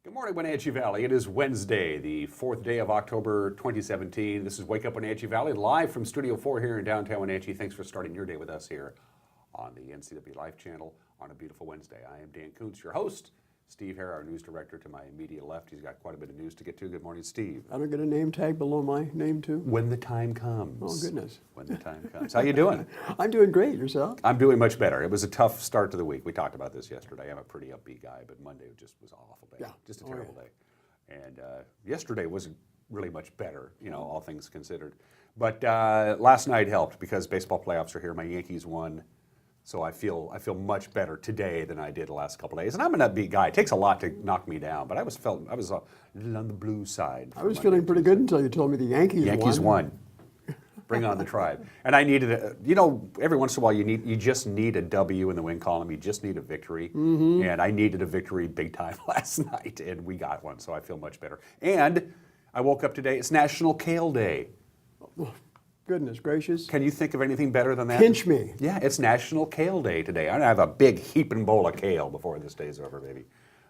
Good morning, Wenatchee Valley. It is Wednesday, the 4th day of October 2017. This is Wake Up Wenatchee Valley, live from Studio 4 here in downtown Wenatchee. Thanks for starting your day with us here on the NCW Life channel on a beautiful Wednesday. I am Dan Kuntz, your host. Steve Hare, our news director, to my immediate left. He's got quite a bit of news to get to. Good morning, Steve. I don't get a name tag below my name, too? When the time comes. Oh, goodness. When the time comes. How you doing? I'm doing great. Yourself? I'm doing much better. It was a tough start to the week. We talked about this yesterday. I'm a pretty upbeat guy, but Monday just was an awful day. Yeah. Just a terrible day. And yesterday wasn't really much better, you know, all things considered. But last night helped because baseball playoffs are here. My Yankees won. So I feel much better today than I did the last couple of days. And I'm an upbeat guy. It takes a lot to knock me down, but I was a little on the blue side. I was feeling pretty good until you told me the Yankees won. Bring on the tribe. And I needed you know, every once in a while you just need a W in the win column. You just need a victory. Mm-hmm. And I needed a victory big time last night, and we got one, so I feel much better. And I woke up today, it's National Kale Day. Oh, goodness gracious. Can you think of anything better than that? Pinch me. Yeah, it's National Kale Day today. I'm going to have a big heaping bowl of kale before this day's over, baby.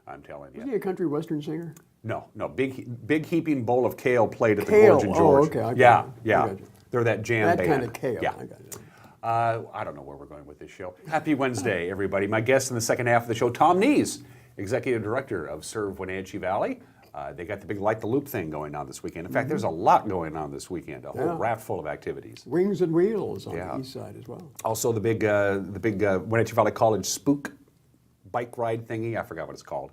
I'm telling you. Isn't he a country western singer? No, big heaping bowl of kale played at the Kale. Gorge and George. Oh, okay. Yeah. They're that jam that band. That kind of kale. Yeah. I got it. I don't know where we're going with this show. Happy Wednesday, everybody. My guest in the second half of the show, Tom Nees, Executive Director of Serve Wenatchee Valley. They got the big Light the Loop thing going on this weekend. In fact, there's a lot going on this weekend, a whole raft full of activities. Wings and Wheels on the east side as well. Also the big Wenatchee Valley College Spook bike ride thingy. I forgot what it's called.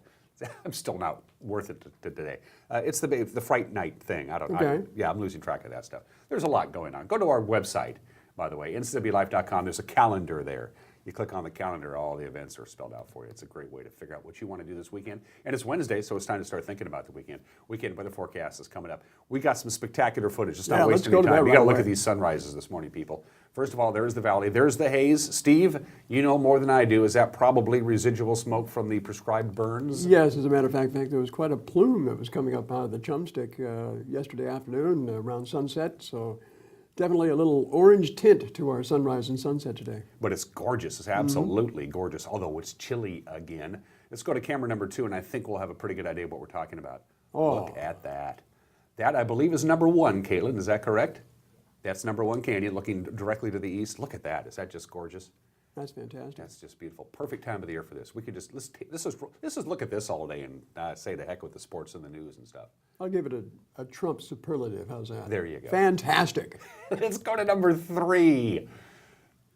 I'm still not worth it today. It's the Fright Night thing. I don't know. Okay. I'm losing track of that stuff. There's a lot going on. Go to our website, by the way, ncwlife.com. There's a calendar there. You click on the calendar, all the events are spelled out for you. It's a great way to figure out what you want to do this weekend. And it's Wednesday, so it's time to start thinking about the weekend. Weekend weather forecast is coming up. We got some spectacular footage. Just not wasting any time. We got to look at these sunrises this morning, people. First of all, there's the valley. There's the haze. Steve, you know more than I do. Is that probably residual smoke from the prescribed burns? Yes, as a matter of fact, there was quite a plume that was coming up out of the Chumstick yesterday afternoon around sunset. So definitely a little orange tint to our sunrise and sunset today. But it's gorgeous. It's absolutely gorgeous, although it's chilly again. Let's go to camera number 2, and I think we'll have a pretty good idea of what we're talking about. Oh. Look at that. That, I believe, is number 1, Caitlin. Is that correct? That's number 1 canyon looking directly to the east. Look at that. Is that just gorgeous? That's fantastic. That's just beautiful. Perfect time of the year for this. We could just, this is look at this all day and say the heck with the sports and the news and stuff. I'll give it a Trump superlative. How's that? There you go. Fantastic. Let's go to number 3.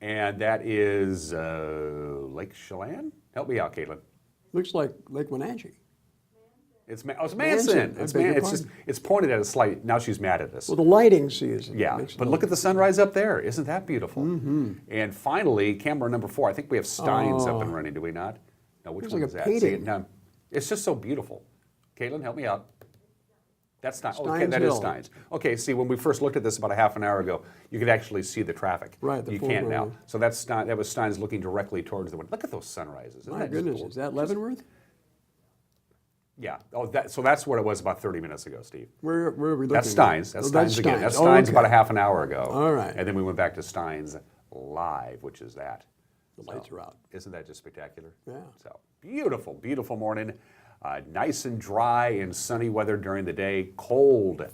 And that is Lake Chelan? Help me out, Caitlin. Looks like Lake Wenatchee. It's Manson. It's pointed at a slight. Now she's mad at us. Well, the lighting season. Yeah, but look at the sunrise up there. Isn't that beautiful? Mm-hmm. And finally, camera number 4. I think we have Steins up and running. Do we not? No, which one is that? Painting. See it? No, it's just so beautiful. Caitlin, help me out. That's Steins. Okay, that is Steins. Okay, see, when we first looked at this about a half an hour ago, you could actually see the traffic. Right. You can't now. So that was Steins looking directly towards the wind. Look at those sunrises. Isn't My that goodness, is that Leavenworth? Yeah. Oh, so that's what it was about 30 minutes ago, Steve. Where are we looking? That's Steins. That's Steins again. Steins. That's Steins about a half an hour ago. All right. And then we went back to Steins live, which is that. The lights are out. Isn't that just spectacular? Yeah. So beautiful, beautiful morning. Nice and dry and sunny weather during the day. Cold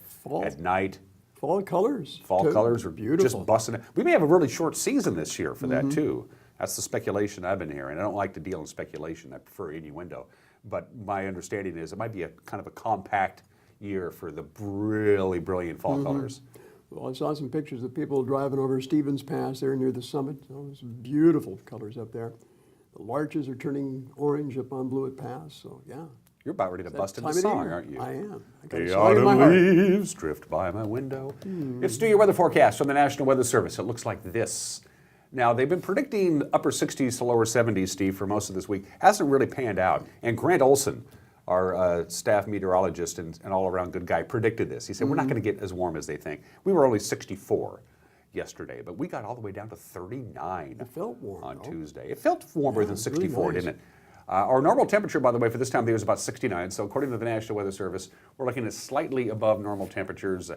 at night. Fall colors. Fall colors are beautiful. Just busting. We may have a really short season this year for that too. That's the speculation I've been hearing. I don't like to deal in speculation. I prefer innuendo. But my understanding is it might be a kind of a compact year for the really brilliant fall colors. Well, I saw some pictures of people driving over Stevens Pass there near the summit. Oh, some beautiful colors up there. The larches are turning orange up on Blewett Pass, so yeah. You're about ready to bust into song, aren't you? I am. The autumn leaves drift by my window. It's Do Your Weather Forecast from the National Weather Service. It looks like this. Now, they've been predicting upper 60s to lower 70s, Steve, for most of this week. Hasn't really panned out. And Grant Olson, our staff meteorologist and all-around good guy, predicted this. He said, we're not going to get as warm as they think. We were only 64 yesterday, but we got all the way down to 39 It felt warm on though. Tuesday. It felt warmer than 64, really nice. didn't it? Our normal temperature, by the way, for this time of the year is about 69. So according to the National Weather Service, we're looking at slightly above normal temperatures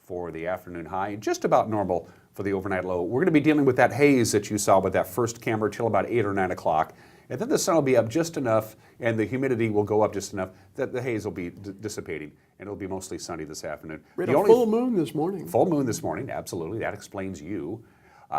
for the afternoon high, and just about normal for the overnight low. We're going to be dealing with that haze that you saw with that first camera till about 8 or 9 o'clock. And then the sun will be up just enough and the humidity will go up just enough that the haze will be dissipating and it'll be mostly sunny this afternoon. We had a full moon this morning. Full moon this morning, absolutely. That explains you.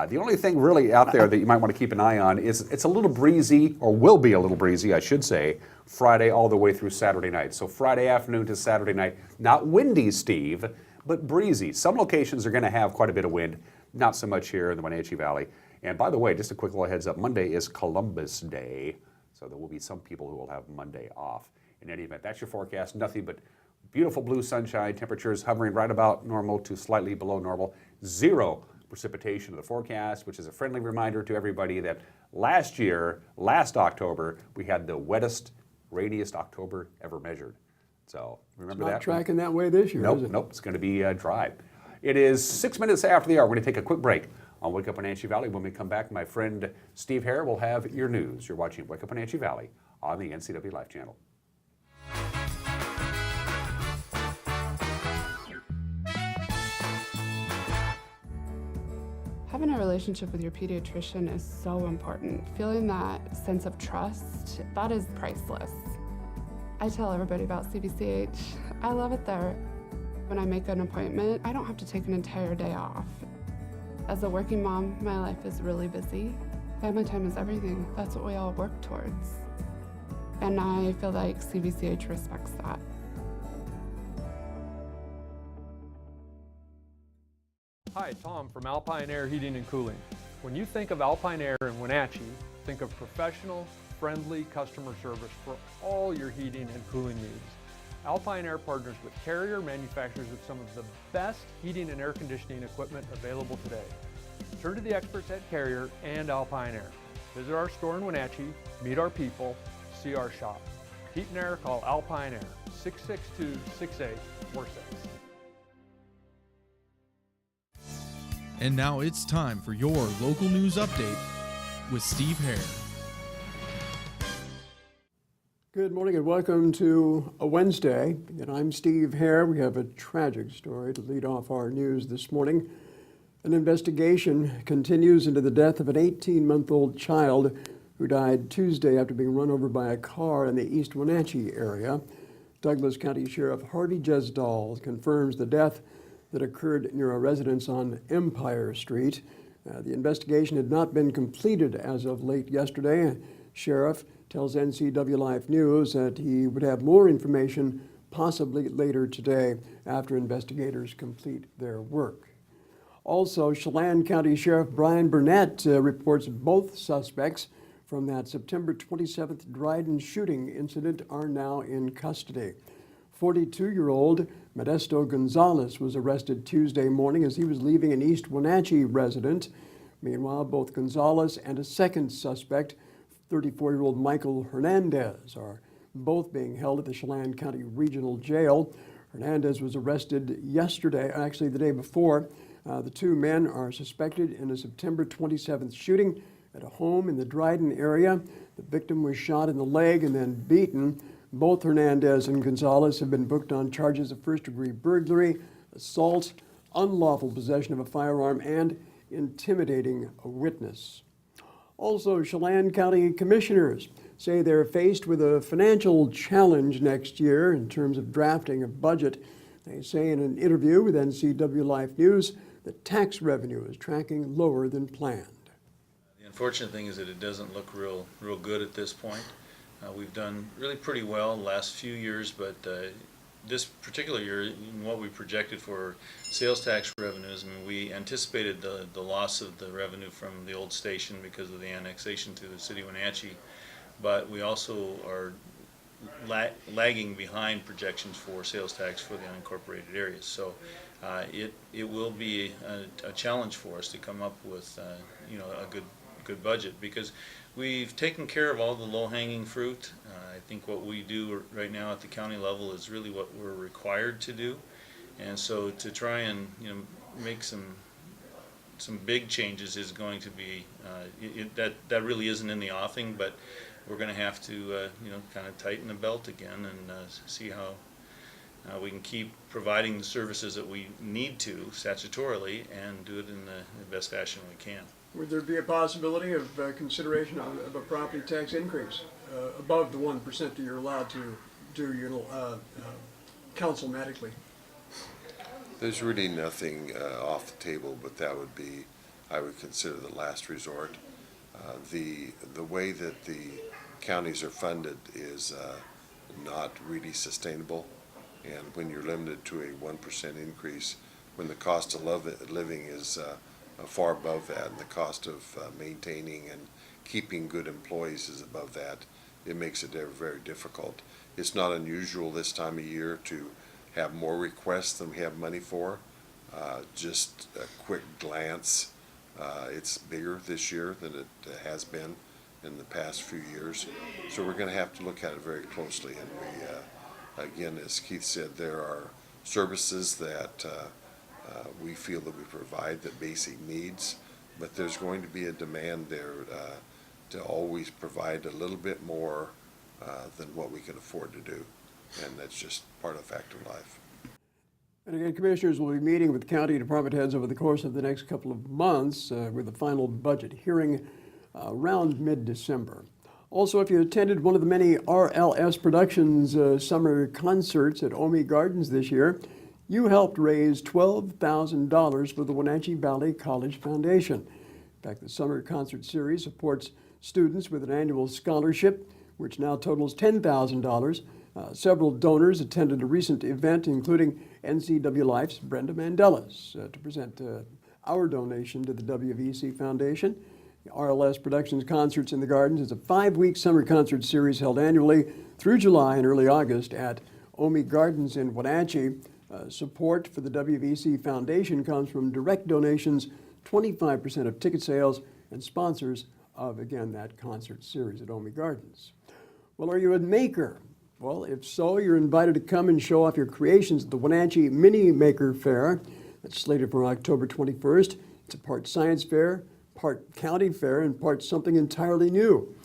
The only thing really out there that you might want to keep an eye on is it's a little breezy, or will be a little breezy, I should say, Friday all the way through Saturday night. So Friday afternoon to Saturday night, not windy, Steve, but breezy. Some locations are going to have quite a bit of wind, not so much here in the Wenatchee Valley. And by the way, just a quick little heads up, Monday is Columbus Day, so there will be some people who will have Monday off. In any event, that's your forecast, nothing but beautiful blue sunshine, temperatures hovering right about normal to slightly below normal, 0 precipitation of the forecast, which is a friendly reminder to everybody that last October, we had the wettest, rainiest October ever measured. So remember that? Not tracking that way this year, Nope, is it? nope, it's going to be dry. It is 6 minutes after the hour. We're going to take a quick break on Wake Up Wenatchee Valley. When we come back, my friend Steve Hare will have your news. You're watching Wake Up Wenatchee Valley on the NCW Life channel. Having a relationship with your pediatrician is so important. Feeling that sense of trust, that is priceless. I tell everybody about CVCH. I love it there. When I make an appointment, I don't have to take an entire day off. As a working mom, my life is really busy. Family time is everything. That's what we all work towards. And I feel like CVCH respects that. Hi, Tom from Alpine Air Heating and Cooling. When you think of Alpine Air in Wenatchee, think of professional, friendly customer service for all your heating and cooling needs. Alpine Air partners with Carrier, manufacturers of some of the best heating and air conditioning equipment available today. Turn to the experts at Carrier and Alpine Air. Visit our store in Wenatchee, meet our people, see our shop. Heat and air, call Alpine Air, 662-6846. And now it's time for your local news update with Steve Hare. Good morning and welcome to a Wednesday. And I'm Steve Hare. We have a tragic story to lead off our news this morning. An investigation continues into the death of an 18-month-old child who died Tuesday after being run over by a car in the East Wenatchee area. Douglas County Sheriff Harvey Jesdahl confirms the death that occurred near a residence on Empire Street. The investigation had not been completed as of late yesterday. Sheriff tells NCW Life News that he would have more information possibly later today after investigators complete their work. Also, Chelan County Sheriff Brian Burnett reports both suspects from that September 27th Dryden shooting incident are now in custody. 42-year-old Modesto Gonzalez was arrested Tuesday morning as he was leaving an East Wenatchee resident. Meanwhile, both Gonzalez and a second suspect, 34-year-old Michael Hernandez, are both being held at the Chelan County Regional Jail. Hernandez was arrested yesterday, actually the day before. The two men are suspected in a September 27th shooting at a home in the Dryden area. The victim was shot in the leg and then beaten. Both Hernandez and Gonzalez have been booked on charges of first-degree burglary, assault, unlawful possession of a firearm, and intimidating a witness. Also, Chelan County commissioners say they're faced with a financial challenge next year in terms of drafting a budget. They say in an interview with NCW Life News that tax revenue is tracking lower than planned. The unfortunate thing is that it doesn't look real good at this point. We've done really pretty well the last few years, but this particular year, in what we projected for sales tax revenues, I mean, we anticipated the loss of the revenue from the old station because of the annexation to the city of Wenatchee, but we also are lagging behind projections for sales tax for the unincorporated areas. So it will be a challenge for us to come up with a good budget, because we've taken care of all the low-hanging fruit. I think what we do right now at the county level is really what we're required to do, and so to try and make some big changes is going to be that really isn't in the offing, but we're going to have to kind of tighten the belt again and see how we can keep providing the services that we need to statutorily and do it in the best fashion we can. Would there be a possibility of consideration of a property tax increase above the 1% that you're allowed to do councilmatically? There's really nothing off the table, but that would be, I would consider, the last resort. The way that the counties are funded is not really sustainable, and when you're limited to a 1% increase, when the cost of living is far above that, and the cost of maintaining and keeping good employees is above that, it makes it very difficult. It's not unusual this time of year to have more requests than we have money for. Just a quick glance, it's bigger this year than it has been in the past few years. So we're going to have to look at it very closely. And we, again, as Keith said, there are services that we feel that we provide, the basic needs, but there's going to be a demand there to always provide a little bit more than what we can afford to do. And that's just part of fact of life. And again, commissioners will be meeting with county department heads over the course of the next couple of months with the final budget hearing around mid-December. Also, if you attended one of the many RLS Productions summer concerts at Omi Gardens this year, you helped raise $12,000 for the Wenatchee Valley College Foundation. In fact, the summer concert series supports students with an annual scholarship, which now totals $10,000. Several donors attended a recent event, including NCW Life's Brenda Mandelas, to present our donation to the WVC Foundation. The RLS Productions Concerts in the Gardens is a 5-week summer concert series held annually through July and early August at Omi Gardens in Wenatchee. Support for the WVC Foundation comes from direct donations, 25% of ticket sales, and sponsors of, again, that concert series at Omi Gardens. Well, are you a maker? Well, if so, you're invited to come and show off your creations at the Wenatchee Mini Maker Fair. That's slated for October 21st. It's a part science fair, part county fair, and part something entirely new.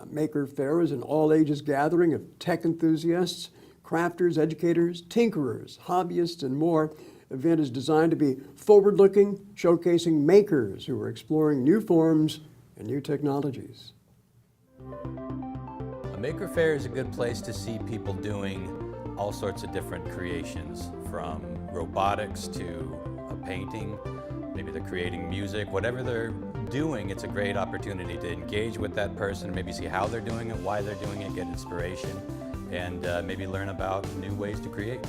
Maker Fair is an all-ages gathering of tech enthusiasts, crafters, educators, tinkerers, hobbyists, and more. The event is designed to be forward-looking, showcasing makers who are exploring new forms and new technologies. A maker fair is a good place to see people doing all sorts of different creations, from robotics to a painting. Maybe they're creating music. Whatever they're doing, it's a great opportunity to engage with that person, maybe see how they're doing it, why they're doing it, get inspiration, and maybe learn about new ways to create.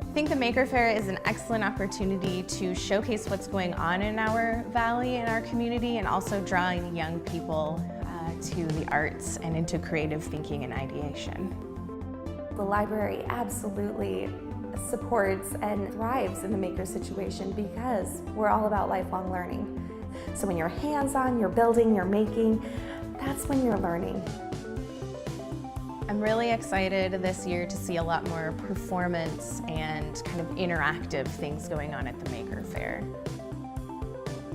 I think the Maker Fair is an excellent opportunity to showcase what's going on in our valley and our community, and also drawing young people to the arts and into creative thinking and ideation. The library absolutely supports and thrives in the maker situation because we're all about lifelong learning. So when you're hands-on, you're building, you're making, that's when you're learning. I'm really excited this year to see a lot more performance and kind of interactive things going on at the Maker Fair.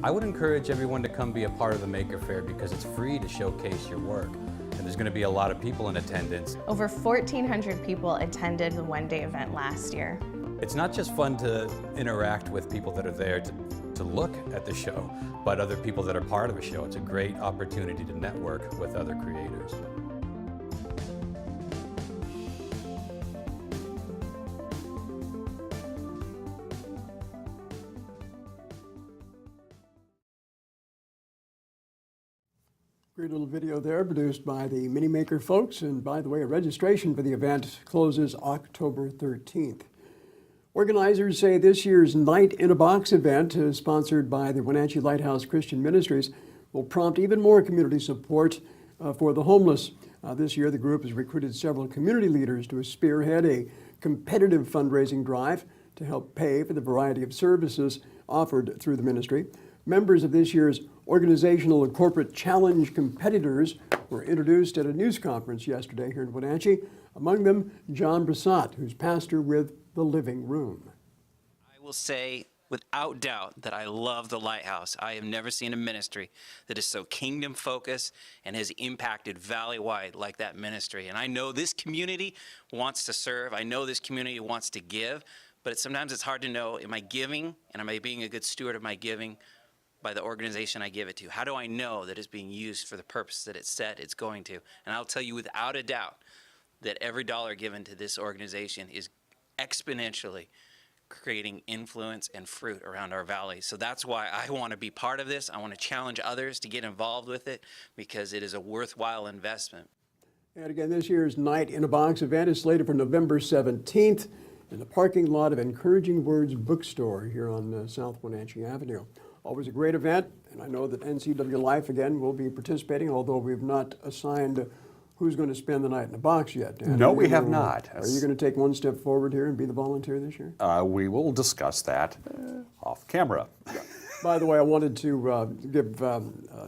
I would encourage everyone to come be a part of the Maker Fair because it's free to showcase your work. And there's going to be a lot of people in attendance. Over 1,400 people attended the one-day event last year. It's not just fun to interact with people that are there to look at the show, but other people that are part of a show. It's a great opportunity to network with other creators. Great little video there produced by the Mini Maker folks. And by the way, registration for the event closes October 13th. Organizers say this year's Night in a Box event, sponsored by the Wenatchee Lighthouse Christian Ministries, will prompt even more community support for the homeless. This year, the group has recruited several community leaders to spearhead a competitive fundraising drive to help pay for the variety of services offered through the ministry. Members of this year's Organizational and Corporate Challenge competitors were introduced at a news conference yesterday here in Wenatchee. Among them, John Brissot, who's pastor with The Living Room. I will say without doubt that I love the Lighthouse. I have never seen a ministry that is so kingdom focused and has impacted valley-wide like that ministry. And I know this community wants to serve. I know this community wants to give. But sometimes it's hard to know, am I giving and am I being a good steward of my giving by the organization I give it to? How do I know that it's being used for the purpose that it said it's going to? And I'll tell you without a doubt that every dollar given to this organization is exponentially creating influence and fruit around our valley. So that's why I want to be part of this. I want to challenge others to get involved with it because it is a worthwhile investment. And again, this year's Night in a Box event is slated for November 17th in the parking lot of Encouraging Words Bookstore here on South Wenatchee Avenue. Always a great event, and I know that NCW Life, again, will be participating, although we've not assigned who's going to spend the night in the box yet. Dan. No, we have not. Are you going to take one step forward here and be the volunteer this year? We will discuss that off camera. By the way, I wanted to give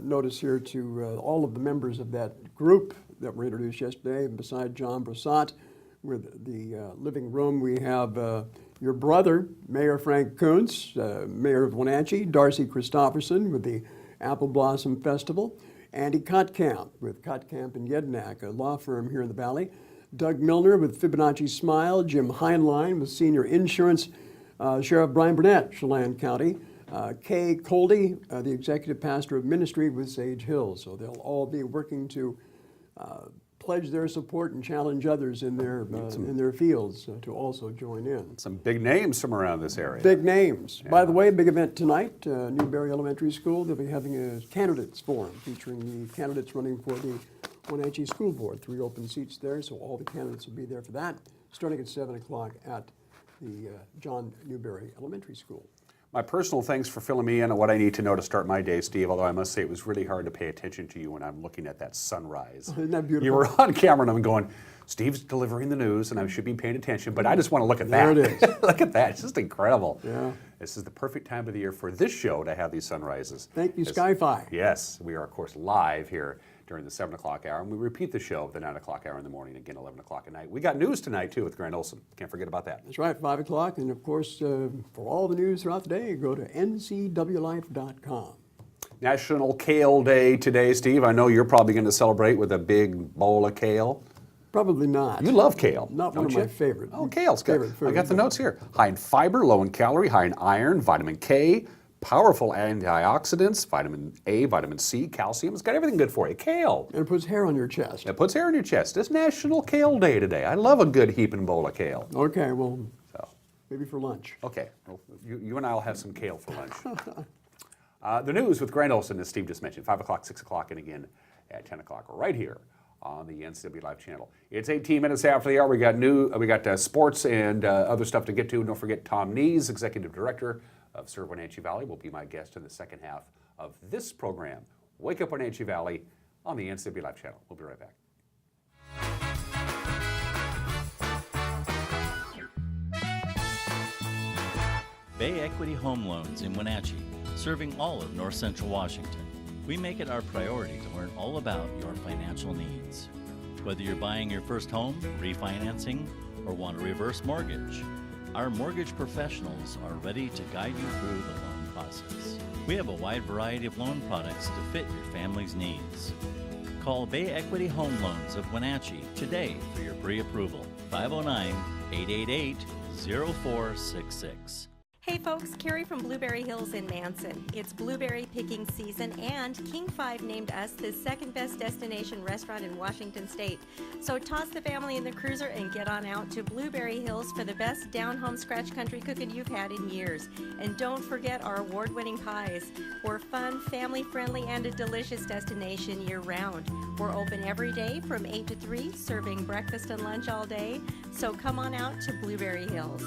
notice here to all of the members of that group that were introduced yesterday. Beside John Brissot, with the living room, we have your brother, Mayor Frank Kuntz, Mayor of Wenatchee, Darcy Christopherson with the Apple Blossom Festival, Andy Kotkamp with Kotkamp and Yednak, a law firm here in the Valley, Doug Milner with Fibonacci Smile, Jim Heinlein with Senior Insurance, Sheriff Brian Burnett, Chelan County, Kay Coldy, the Executive Pastor of Ministry with Sage Hills. So they'll all be working to pledge their support and challenge others in their fields to also join in. Some big names from around this area. Big names. Yeah. By the way, big event tonight, Newberry Elementary School. They'll be having a candidates forum featuring the candidates running for the Wenatchee School Board. 3 open seats there, so all the candidates will be there for that, starting at 7 o'clock at the John Newberry Elementary School. My personal thanks for filling me in on what I need to know to start my day, Steve, although I must say it was really hard to pay attention to you when I'm looking at that sunrise. Isn't that beautiful? You were on camera and I'm going, Steve's delivering the news and I should be paying attention, but I just want to look at that. There it is. Look at that. It's just incredible. Yeah. This is the perfect time of the year for this show to have these sunrises. Thank you, Sky-Fi. Yes, we are, of course, live here during the 7 o'clock hour, and we repeat the show at the 9 o'clock hour in the morning, again, 11 o'clock at night. We got news tonight, too, with Grant Olson. Can't forget about that. That's right, 5 o'clock. And, of course, for all the news throughout the day, go to ncwlife.com. National Kale Day today, Steve. I know you're probably going to celebrate with a big bowl of kale. Probably not. You love kale. Not one of my favorite. Oh, kale's good. Favorite food. I got the notes here. High in fiber, low in calorie, high in iron, vitamin K, powerful antioxidants, vitamin A, vitamin C, calcium. It's got everything good for you. Kale. And it puts hair on your chest. It puts hair on your chest. It's National Kale Day today. I love a good heaping bowl of kale. Okay, well, maybe for lunch. Okay, well, you and I will have some kale for lunch. The news with Grant Olson, as Steve just mentioned, 5 o'clock, 6 o'clock, and again at 10 o'clock right here on the NCW Live channel. It's 18 minutes after the hour. We got sports and other stuff to get to. Don't forget Tom Nees, Executive Director of Serve Wenatchee Valley, will be my guest in the second half of this program, Wake Up Wenatchee Valley, on the NCW Live channel. We'll be right back. Bay Equity Home Loans in Wenatchee, serving all of North Central Washington. We make it our priority to learn all about your financial needs. Whether you're buying your first home, refinancing, or want a reverse mortgage, our mortgage professionals are ready to guide you through the loan process. We have a wide variety of loan products to fit your family's needs. Call Bay Equity Home Loans of Wenatchee today for your pre-approval. 509-888-0466. Hey folks, Carrie from Blueberry Hills in Manson. It's blueberry picking season and King 5 named us the second best destination restaurant in Washington State. So toss the family in the cruiser and get on out to Blueberry Hills for the best down-home scratch country cooking you've had in years. And don't forget our award-winning pies. We're fun, family-friendly, and a delicious destination year-round. We're open every day from 8 to 3, serving breakfast and lunch all day. So come on out to Blueberry Hills.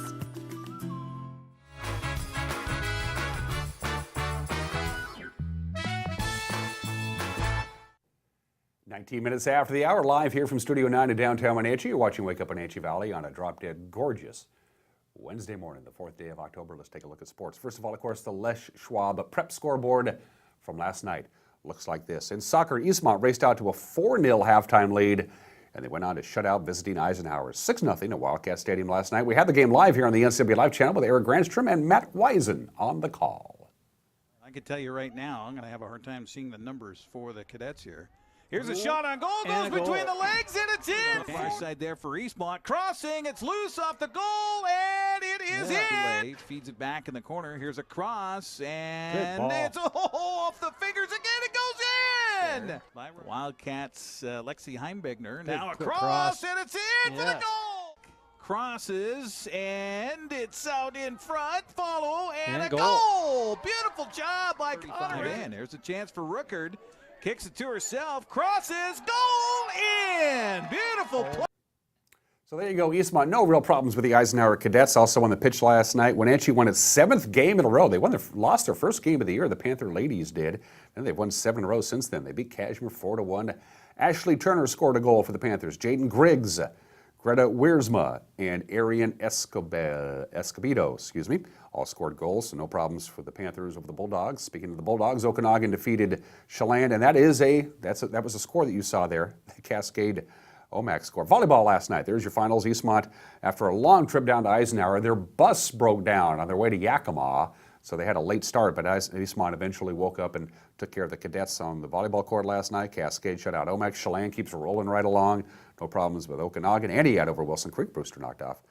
Nineteen minutes after the hour, live here from Studio 9 in downtown Wenatchee. You're watching Wake Up Wenatchee Valley on a drop-dead gorgeous Wednesday morning, the 4th day of October. Let's take a look at sports. First of all, of course, the Les Schwab prep scoreboard from last night looks like this. In soccer, Eastmont raced out to a 4-0 halftime lead, and they went on to shut out visiting Eisenhower 6-0 at Wildcat Stadium last night. We had the game live here on the NCW Live channel with Eric Grandstrom and Matt Wisen on the call. I can tell you right now, I'm going to have a hard time seeing the numbers for the cadets here. Here's a shot on goal, goes between the legs, and it's in. Far side there for Eastmont, crossing, it's loose off the goal, and it is in. Feeds it back in the corner. Here's a cross, and ball. it's off the fingers again. It goes in. Wildcats, Lexi Heimbigner. Now a quick cross, cross. and it's in for the goal. Crosses, and it's out in front. Follow, and a goal. Beautiful job by Connor. And there's a chance for Rookard. Kicks it to herself. Crosses, goal in. Beautiful play. So there you go, Eastmont. No real problems with the Eisenhower Cadets. Also on the pitch last night, Wenatchee won its 7th game in a row. They lost their first game of the year. The Panther ladies did, and they've won 7 in a row since then. They beat Kashmir 4-1. Ashley Turner scored a goal for the Panthers. Jaden Griggs, Greta Wiersma, and Arian Escobedo, all scored goals, so no problems for the Panthers over the Bulldogs. Speaking of the Bulldogs, Okanagan defeated Chelan, and that was a score that you saw there, the Cascade OMAC score. Volleyball last night. There's your finals. Eastmont, after a long trip down to Eisenhower, their bus broke down on their way to Yakima, so they had a late start, but Eastmont eventually woke up and took care of the cadets on the volleyball court last night. Cascade shut out OMAC. Chelan keeps rolling right along. No problems with Okanagan. And he had over Wilson Creek. Brewster knocked off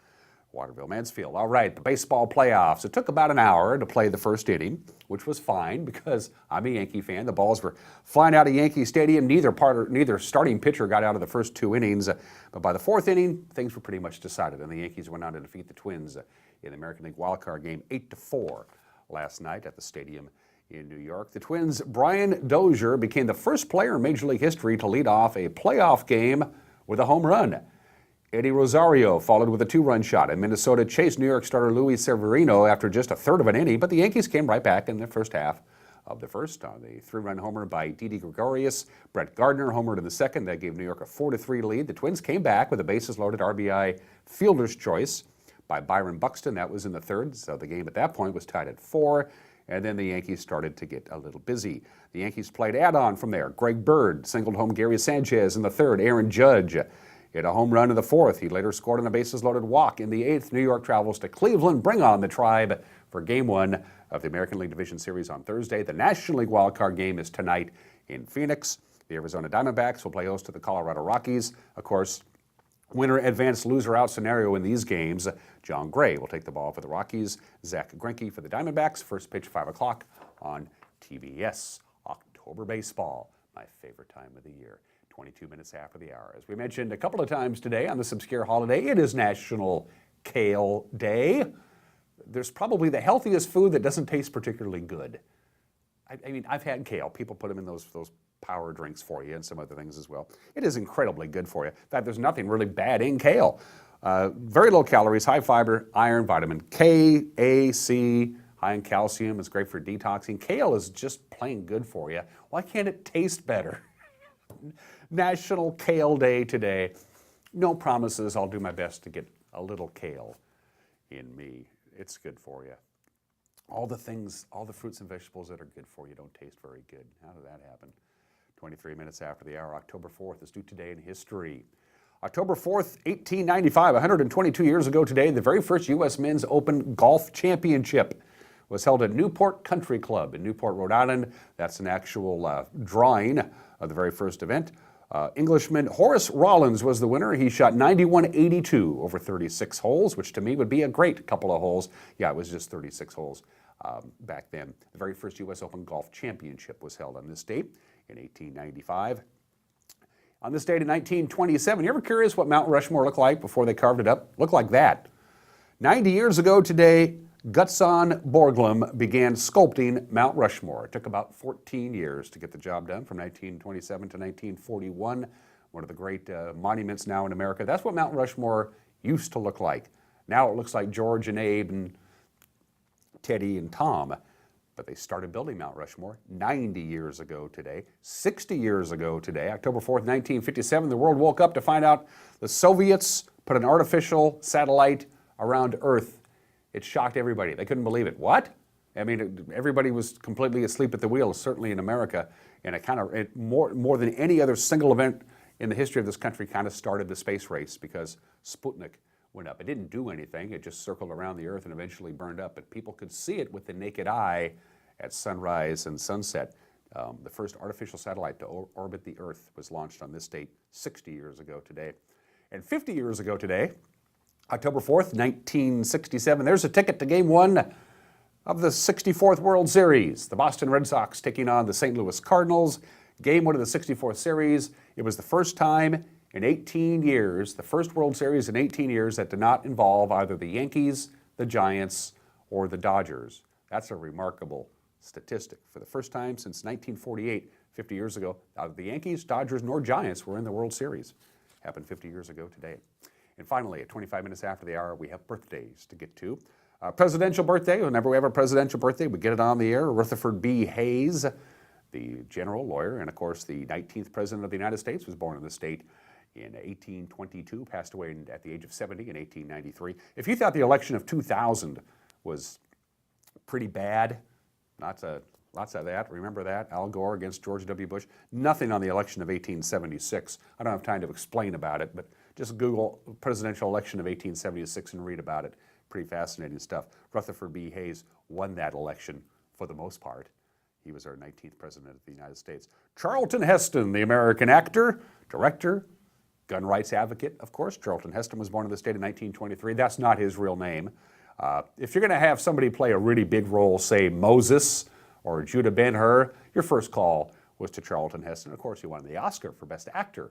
Waterville Mansfield. All right, the baseball playoffs. It took about an hour to play the first inning, which was fine because I'm a Yankee fan. The balls were flying out of Yankee Stadium. Neither starting pitcher got out of the first 2 innings. But by the 4th inning, things were pretty much decided, and the Yankees went on to defeat the Twins in the American League wildcard game 8-4 last night at the stadium in New York. The Twins' Brian Dozier became the first player in Major League history to lead off a playoff game with a home run. Eddie Rosario followed with a 2-run shot, and Minnesota chased New York starter Luis Severino after just a third of an inning, but the Yankees came right back in the first half of the first on the 3-run homer by Didi Gregorius. Brett Gardner homered in the second. That gave New York a 4-3 lead. The Twins came back with a bases-loaded RBI fielder's choice by Byron Buxton. That was in the third, so the game at that point was tied at 4, and then the Yankees started to get a little busy. The Yankees played add-on from there. Greg Bird singled home Gary Sanchez in the third. Aaron Judge hit a home run in the 4th. He later scored on a bases-loaded walk in the 8th. New York travels to Cleveland. Bring on the Tribe for Game 1 of the American League Division Series on Thursday. The National League wildcard game is tonight in Phoenix. The Arizona Diamondbacks will play host to the Colorado Rockies. Of course, winner advance, loser out scenario in these games. John Gray will take the ball for the Rockies. Zach Greinke for the Diamondbacks. First pitch 5 o'clock on TBS. October baseball, my favorite time of the year. 22 minutes after the hour. As we mentioned a couple of times today on this obscure holiday, it is National Kale Day. There's probably the healthiest food that doesn't taste particularly good. I mean, I've had kale. People put them in those power drinks for you and some other things as well. It is incredibly good for you. In fact, there's nothing really bad in kale. Very low calories, high fiber, iron, vitamin K, A, C, high in calcium. It's great for detoxing. Kale is just plain good for you. Why can't it taste better? National Kale Day today. No promises. I'll do my best to get a little kale in me. It's good for you. All the fruits and vegetables that are good for you don't taste very good. How did that happen? 23 minutes after the hour, October 4th is due today in history. October 4th, 1895, 122 years ago today, the very first U.S. Men's Open Golf Championship was held at Newport Country Club in Newport, Rhode Island. That's an actual drawing of the very first event. Englishman Horace Rollins was the winner. He shot 91.82 over 36 holes, which to me would be a great couple of holes. Yeah, it was just 36 holes back then. The very first U.S. Open Golf Championship was held on this date in 1895. On this date in 1927, you ever curious what Mount Rushmore looked like before they carved it up? Looked like that. 90 years ago today, Gutzon Borglum began sculpting Mount Rushmore. It took about 14 years to get the job done, from 1927 to 1941. One of the great monuments now in America. That's what Mount Rushmore used to look like. Now it looks like George and Abe and Teddy and Tom. But they started building Mount Rushmore 90 years ago today. 60 years ago today, October 4th, 1957, the world woke up to find out the Soviets put an artificial satellite around Earth. It shocked everybody. They couldn't believe it. What? I mean, everybody was completely asleep at the wheel, certainly in America. And it more than any other single event in the history of this country kind of started the space race, because Sputnik went up. It didn't do anything. It just circled around the Earth and eventually burned up. But people could see it with the naked eye at sunrise and sunset. The first artificial satellite to orbit the Earth was launched on this date 60 years ago today. And 50 years ago today, October 4th, 1967. There's a ticket to Game 1 of the 64th World Series. The Boston Red Sox taking on the St. Louis Cardinals. Game 1 of the 64th Series. It was the first time in 18 years, the first World Series in 18 years that did not involve either the Yankees, the Giants, or the Dodgers. That's a remarkable statistic. For the first time since 1948, 50 years ago, neither the Yankees, Dodgers, nor Giants were in the World Series. Happened 50 years ago today. And finally, at 25 minutes after the hour, we have birthdays to get to. Presidential birthday, whenever we have a presidential birthday, we get it on the air. Rutherford B. Hayes, the general lawyer, and of course the 19th president of the United States, was born in the state in 1822, passed away at the age of 70 in 1893. If you thought the election of 2000 was pretty bad, lots of that, remember that, Al Gore against George W. Bush, nothing on the election of 1876. I don't have time to explain about it, but just Google presidential election of 1876 and read about it. Pretty fascinating stuff. Rutherford B. Hayes won that election for the most part. He was our 19th president of the United States. Charlton Heston, the American actor, director, gun rights advocate, of course. Charlton Heston was born in the state in 1923. That's not his real name. If you're going to have somebody play a really big role, say Moses or Judah Ben-Hur, your first call was to Charlton Heston. Of course, he won the Oscar for Best Actor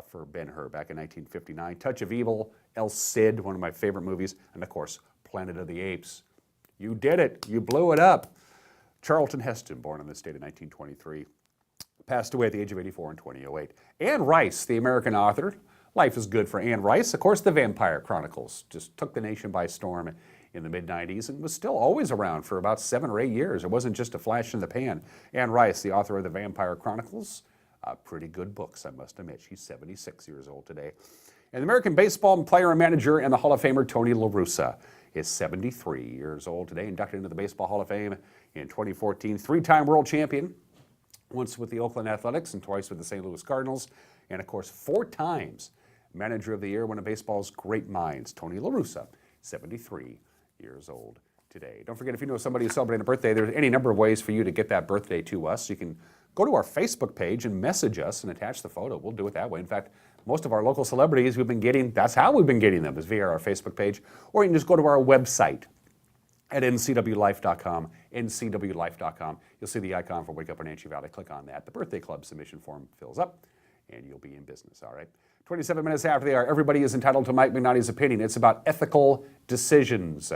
for Ben-Hur back in 1959. Touch of Evil, El Cid, one of my favorite movies, and of course, Planet of the Apes. You did it. You blew it up. Charlton Heston, born in the state in 1923, passed away at the age of 84 in 2008. Anne Rice, the American author. Life is good for Anne Rice. Of course, the Vampire Chronicles just took the nation by storm in the mid-90s and was still always around for about 7 or 8 years. It wasn't just a flash in the pan. Anne Rice, the author of the Vampire Chronicles, pretty good books, I must admit. She's 76 years old today. And the American baseball player and manager and the Hall of Famer Tony La Russa is 73 years old today, inducted into the Baseball Hall of Fame in 2014. 3-time world champion, once with the Oakland Athletics and twice with the St. Louis Cardinals. And of course, 4 times Manager of the Year, one of baseball's great minds, Tony La Russa, 73 years old today. Don't forget, if you know somebody who's celebrating a birthday, there's any number of ways for you to get that birthday to us. You can go to our Facebook page and message us and attach the photo. We'll do it that way. In fact, most of our local celebrities we've been getting, that's how we've been getting them, is via our Facebook page. Or you can just go to our website at ncwlife.com, ncwlife.com. You'll see the icon for Wake Up Wenatchee Valley. Click on that. The birthday club submission form fills up, and you'll be in business, all right? 27 minutes after the hour, everybody is entitled to Mike McNally's opinion. It's about ethical decisions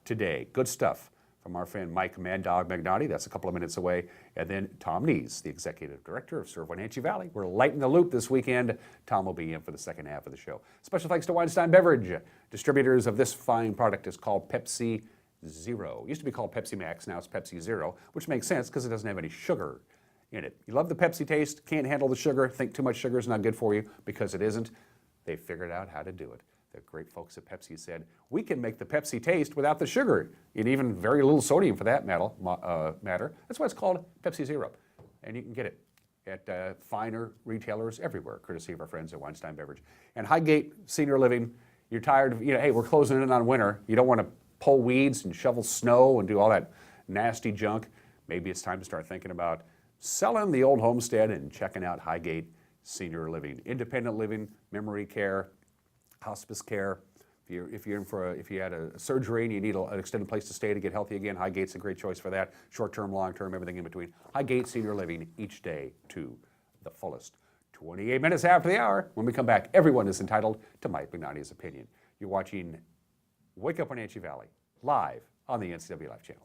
today. Good stuff from our friend Mike Mad Dog McNally. That's a couple of minutes away. And then Tom Nees, the executive director of Serve Wenatchee Valley. We're lighting the loop this weekend. Tom will be in for the second half of the show. Special thanks to Weinstein Beverage. Distributors of this fine product is called Pepsi Zero. It used to be called Pepsi Max, now it's Pepsi Zero, which makes sense because it doesn't have any sugar in it. You love the Pepsi taste, can't handle the sugar, think too much sugar is not good for you, because it isn't. They figured out how to do it. The great folks at Pepsi said, we can make the Pepsi taste without the sugar, and even very little sodium for that matter. That's why it's called Pepsi Zero. And you can get it at finer retailers everywhere, courtesy of our friends at Weinstein Beverage. And Highgate Senior Living, you're tired of, hey, we're closing in on winter. You don't want to pull weeds and shovel snow and do all that nasty junk. Maybe it's time to start thinking about selling the old homestead and checking out Highgate Senior Living. Independent living, memory care, hospice care. If you had a surgery and you need an extended place to stay to get healthy again, Highgate's a great choice for that. Short-term, long-term, everything in between. Highgate Senior Living, each day to the fullest. 28 minutes after the hour, when we come back, everyone is entitled to Mike McNally's opinion. You're watching Wake Up Wenatchee Valley, live on the NCW Life channel.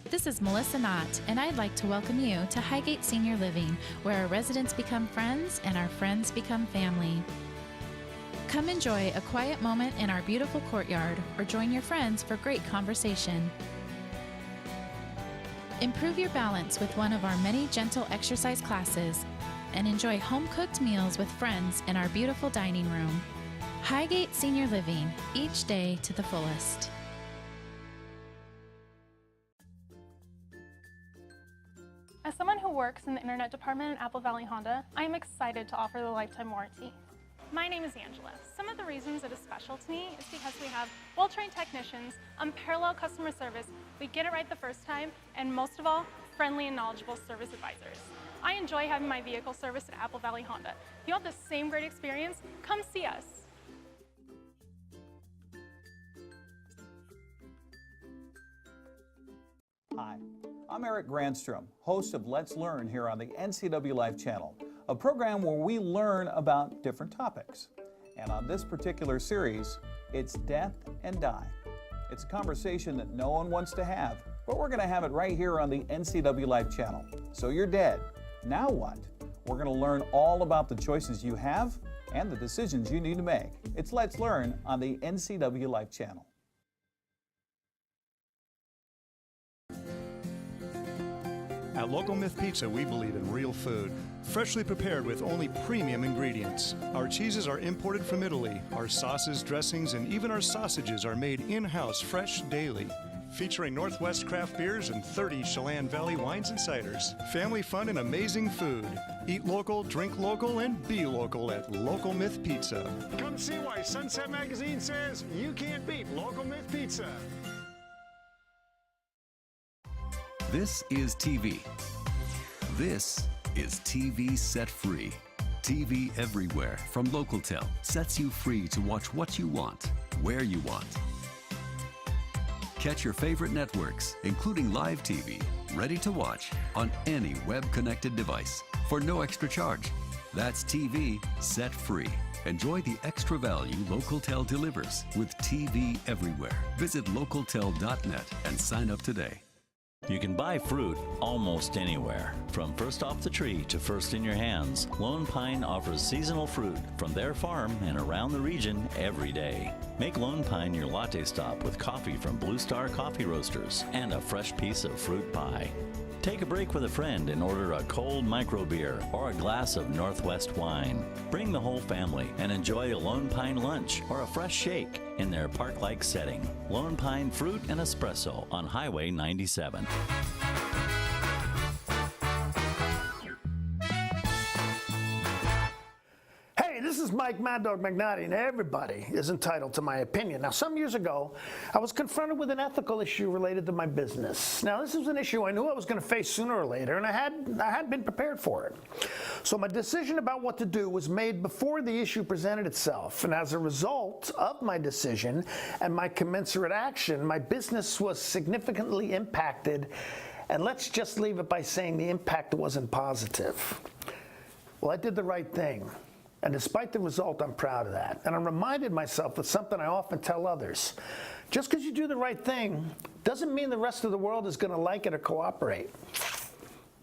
This is Melissa Knott, and I'd like to welcome you to Highgate Senior Living, where our residents become friends and our friends become family. Come enjoy a quiet moment in our beautiful courtyard, or join your friends for great conversation. Improve your balance with one of our many gentle exercise classes, and enjoy home-cooked meals with friends in our beautiful dining room. Highgate Senior Living, each day to the fullest. As someone who works in the Internet Department at Apple Valley Honda, I am excited to offer the lifetime warranty. My name is Angela. Some of the reasons it is special to me is because we have well-trained technicians, unparalleled customer service, we get it right the first time, and most of all, friendly and knowledgeable service advisors. I enjoy enjoy having my vehicle serviced at Apple Valley Honda. If you want the same great experience, come see us. Hi, I'm Eric Grandstrom, host of Let's Learn here on the NCW Life channel, a program where we learn about different topics. And on this particular series, it's Death and Die. It's a conversation that no one wants to have, but we're going to have it right here on the NCW Life channel. So you're dead. Now what? We're going to learn all about the choices you have and the decisions you need to make. It's Let's Learn on the NCW Life channel. At Local Myth Pizza, we believe in real food, freshly prepared with only premium ingredients. Our cheeses are imported from Italy. Our sauces, dressings, and even our sausages are made in-house fresh daily. Featuring Northwest craft beers and 30 Chelan Valley wines and ciders. Family fun and amazing food. Eat local, drink local, and be local at Local Myth Pizza. Come see why Sunset Magazine says you can't beat Local Myth Pizza. This is TV. This is TV Set Free. TV everywhere from Localtel sets you free to watch what you want, where you want. Catch your favorite networks, including live TV, ready to watch on any web-connected device for no extra charge. That's TV Set Free. Enjoy the extra value Localtel delivers with TV everywhere. Visit localtel.net and sign up today. You can buy fruit almost anywhere. From first off the tree to first in your hands, Lone Pine offers seasonal fruit from their farm and around the region every day. Make Lone Pine your latte stop with coffee from Blue Star Coffee Roasters and a fresh piece of fruit pie. Take a break with a friend and order a cold micro beer or a glass of Northwest wine. Bring the whole family and enjoy a Lone Pine lunch or a fresh shake in their park-like setting. Lone Pine Fruit and Espresso on Highway 97. Hey, this is Mike Mad Dog Magnotti, and everybody is entitled to my opinion. Now, some years ago, I was confronted with an ethical issue related to my business. Now, this was an issue I knew I was going to face sooner or later, and I had been prepared for it. So my decision about what to do was made before the issue presented itself, and as a result of my decision and my commensurate action, my business was significantly impacted, and let's just leave it by saying the impact wasn't positive. Well, I did the right thing. And despite the result, I'm proud of that. And I'm reminded myself of something I often tell others. Just because you do the right thing doesn't mean the rest of the world is going to like it or cooperate.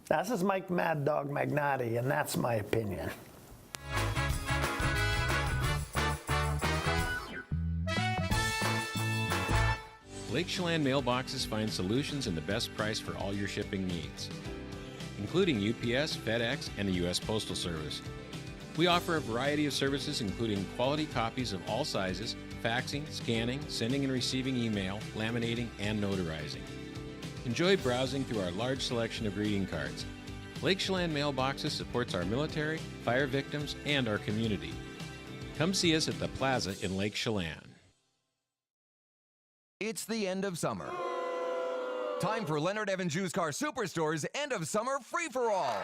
Now, this is Mike Mad Dog Magnotti, and that's my opinion. Lake Chelan mailboxes find solutions and the best price for all your shipping needs, including UPS, FedEx, and the U.S. Postal Service. We offer a variety of services including quality copies of all sizes, faxing, scanning, sending and receiving email, laminating, and notarizing. Enjoy browsing through our large selection of greeting cards. Lake Chelan Mailboxes supports our military, fire victims, and our community. Come see us at the Plaza in Lake Chelan. It's the end of summer. Time for Leonard Evans Used Car Superstore's end of summer free-for-all.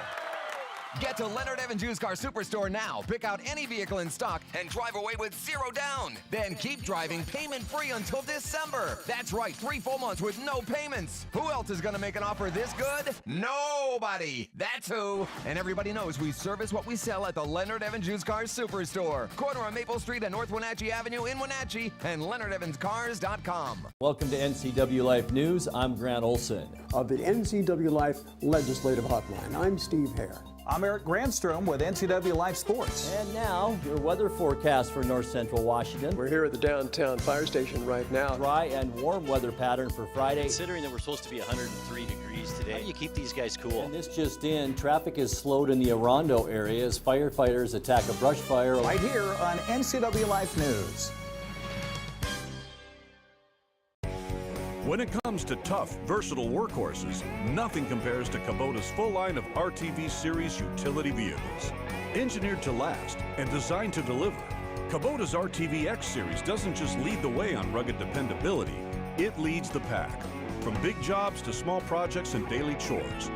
Get to Leonard Evans Used Car Superstore now. Pick out any vehicle in stock and drive away with $0 down. Then keep driving payment-free until December. That's right, 3 full months with no payments. Who else is going to make an offer this good? Nobody. That's who. And everybody knows we service what we sell at the Leonard Evans Used Car Superstore. Corner on Maple Street and North Wenatchee Avenue in Wenatchee and LeonardEvansCars.com. Welcome to NCW Life News. I'm Grant Olson. Of the NCW Life Legislative Hotline, I'm Steve Hare. I'm Eric Grandstrom with NCW Life Sports. And now, your weather forecast for North Central Washington. We're here at the downtown fire station right now. Dry and warm weather pattern for Friday. Considering that we're supposed to be 103 degrees today, how do you keep these guys cool? And this just in, traffic is slowed in the Orondo area as firefighters attack a brush fire. Right here on NCW Life News. When it comes to tough, versatile workhorses, nothing compares to Kubota's full line of RTV Series utility vehicles. Engineered to last and designed to deliver, Kubota's RTV-X Series doesn't just lead the way on rugged dependability, it leads the pack. From big jobs to small projects and daily chores.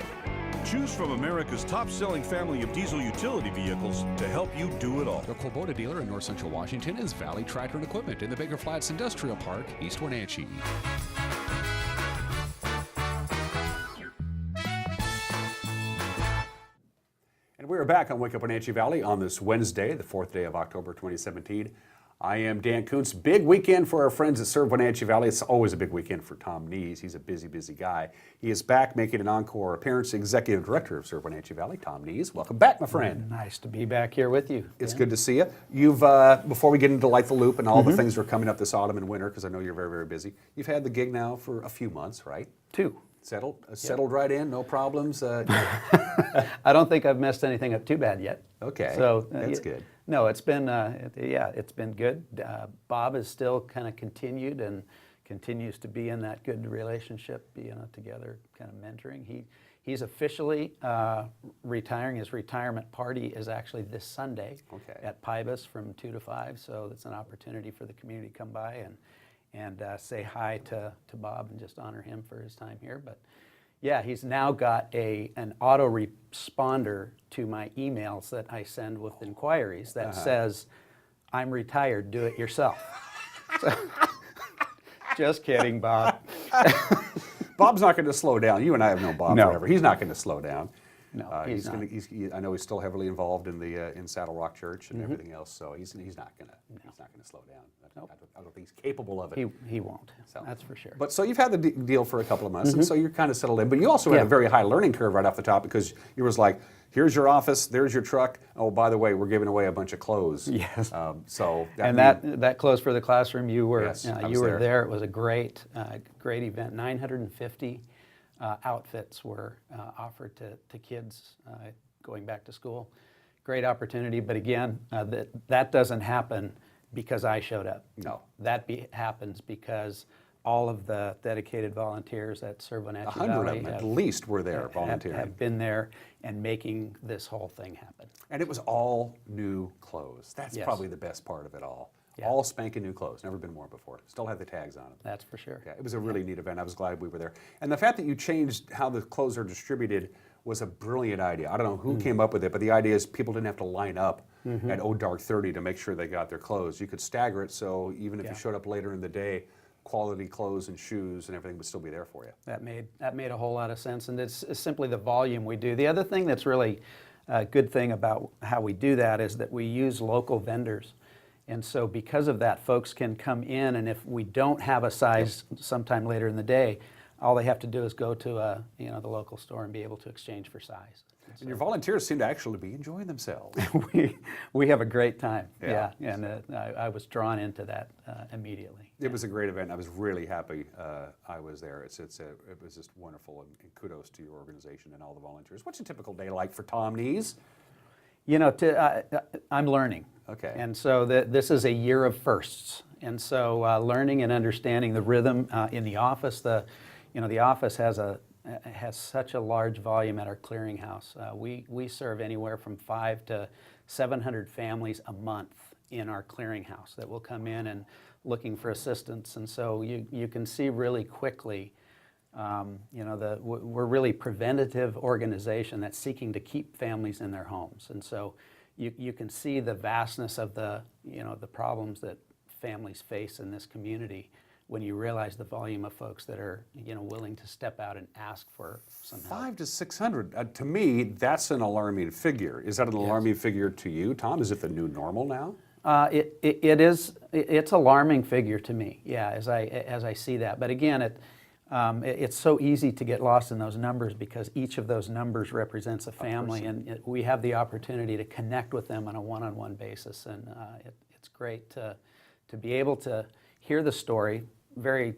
Choose from America's top-selling family of diesel utility vehicles to help you do it all. The Kubota dealer in North Central Washington is Valley Tractor and Equipment in the Baker Flats Industrial Park, East Wenatchee. And we are back on Wake Up Wenatchee Valley on this Wednesday, the 4th day of October 2017. I am Dan Kuntz. Big weekend for our friends at Serve Wenatchee Valley. It's always a big weekend for Tom Nees. He's a busy, busy guy. He is back making an encore appearance. Executive Director of Serve Wenatchee Valley, Tom Nees. Welcome back, my friend. Nice to be back here with you. It's good to see you. You've, before we get into Light the Loop and all the things that are coming up this autumn and winter, because I know you're very, very busy, you've had the gig now for a few months, right? 2. Settled right in, no problems? I don't think I've messed anything up too bad yet. Okay, so that's good. No, it's been, it's been good. Bob is still kind of continued and continues to be in that good relationship, together, kind of mentoring. He's officially retiring. His retirement party is actually this Sunday at Pybus from 2 to 5, so it's an opportunity for the community to come by and say hi to Bob and just honor him for his time here. But yeah, he's now got an autoresponder to my emails that I send with inquiries that says, "I'm retired, do it yourself." Just kidding, Bob. Bob's not going to slow down. You and I have known Bob forever. He's not going to slow down. No, he's not. I know he's still heavily involved in the in Saddle Rock Church and everything else. So he's not going to slow down. I don't think he's capable of it. He won't. So. That's for sure. But so you've had the deal for a couple of months, and so you're kind of settled in. But you also had a very high learning curve right off the top, because you was like, "Here's your office. There's your truck. Oh, by the way, we're giving away a bunch of clothes." Yes. So that clothes for the classroom, you were you were there. It was a great event. 950 outfits were offered to kids going back to school. Great opportunity, but again, that doesn't happen because I showed up. No. That happens because all of the dedicated volunteers at Serve Wenatchee Valley 100 of them at least were there volunteering. Have been there and making this whole thing happen. And it was all new clothes. That's probably the best part of it all. Yeah. All spanking new clothes. Never been worn before. Still had the tags on them. That's for sure. Yeah, it was a really neat event. I was glad we were there. And the fact that you changed how the clothes are distributed was a brilliant idea. I don't know who came up with it, but the idea is people didn't have to line up at dark 30 to make sure they got their clothes. You could stagger it, so even if you showed up later in the day, quality clothes and shoes and everything would still be there for you. That made a whole lot of sense, and it's simply the volume we do. The other thing that's really a good thing about how we do that is that we use local vendors. And so because of that, folks can come in, and if we don't have a size sometime later in the day, all they have to do is go to the local store and be able to exchange for size. And your volunteers seem to actually be enjoying themselves. we have a great time, and I was drawn into that immediately. It was a great event. I was really happy I was there. It was just wonderful, and kudos to your organization and all the volunteers. What's a typical day like for Tom Nees? I'm learning. Okay. And so this is a year of firsts. And so learning and understanding the rhythm in the office. The office has such a large volume at our clearinghouse. We serve anywhere from 500 to 700 families a month in our clearinghouse that will come in and looking for assistance. And so you can see really quickly, we're really preventative organization that's seeking to keep families in their homes. And so you can see the vastness of the problems that families face in this community when you realize the volume of folks that are willing to step out and ask for some help. 500 to 600. To me, that's an alarming figure. Is that an alarming figure to you, Tom? Is it the new normal now? It is. It's alarming figure to me. Yeah, as I see that. But again, it's so easy to get lost in those numbers because each of those numbers represents a family, and we have the opportunity to connect with them on a one-on-one basis, and it's great to be able to hear the story, very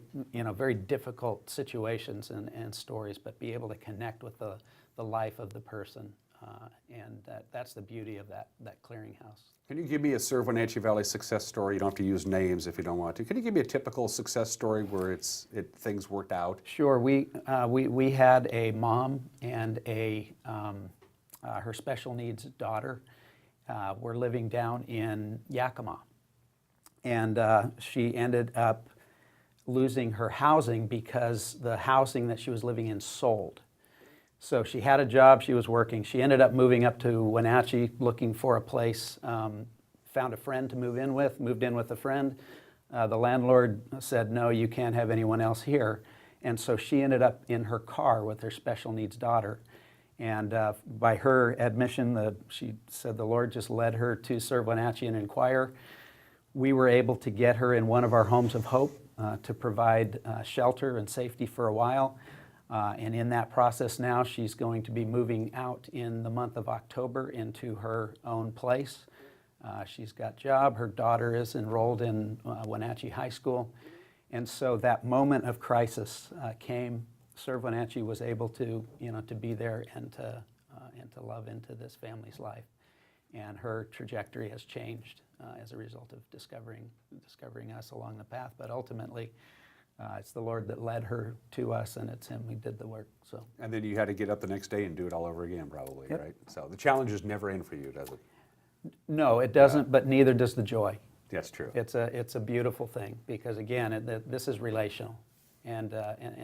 difficult situations and stories, but be able to connect with the life of the person, and that's the beauty of that clearinghouse. Can you give me a Serve Wenatchee Valley success story? You don't have to use names if you don't want to. Can you give me a typical success story where things worked out? Sure. We had a mom and her special needs daughter were living down in Yakima, and she ended up losing her housing because the housing that she was living in sold. So she had a job, she was working. She ended up moving up to Wenatchee looking for a place, found a friend to move in with, moved in with a friend. The landlord said, no, you can't have anyone else here. And so she ended up in her car with her special needs daughter. And by her admission, she said the Lord just led her to serve Wenatchee and inquire. We were able to get her in one of our homes of hope to provide shelter and safety for a while. And in that process now, she's going to be moving out in the month of October into her own place. She's got a job. Her daughter is enrolled in Wenatchee High School. And so that moment of crisis came. Serve Wenatchee was able to, to be there and to love into this family's life. And her trajectory has changed as a result of discovering us along the path. But ultimately, it's the Lord that led her to us, and it's Him who did the work. So. And then you had to get up the next day and do it all over again, probably, Yep. right? So the challenges never end for you, does it? No, it doesn't, but neither does the joy. That's true. It's a beautiful thing because, again, this is relational. And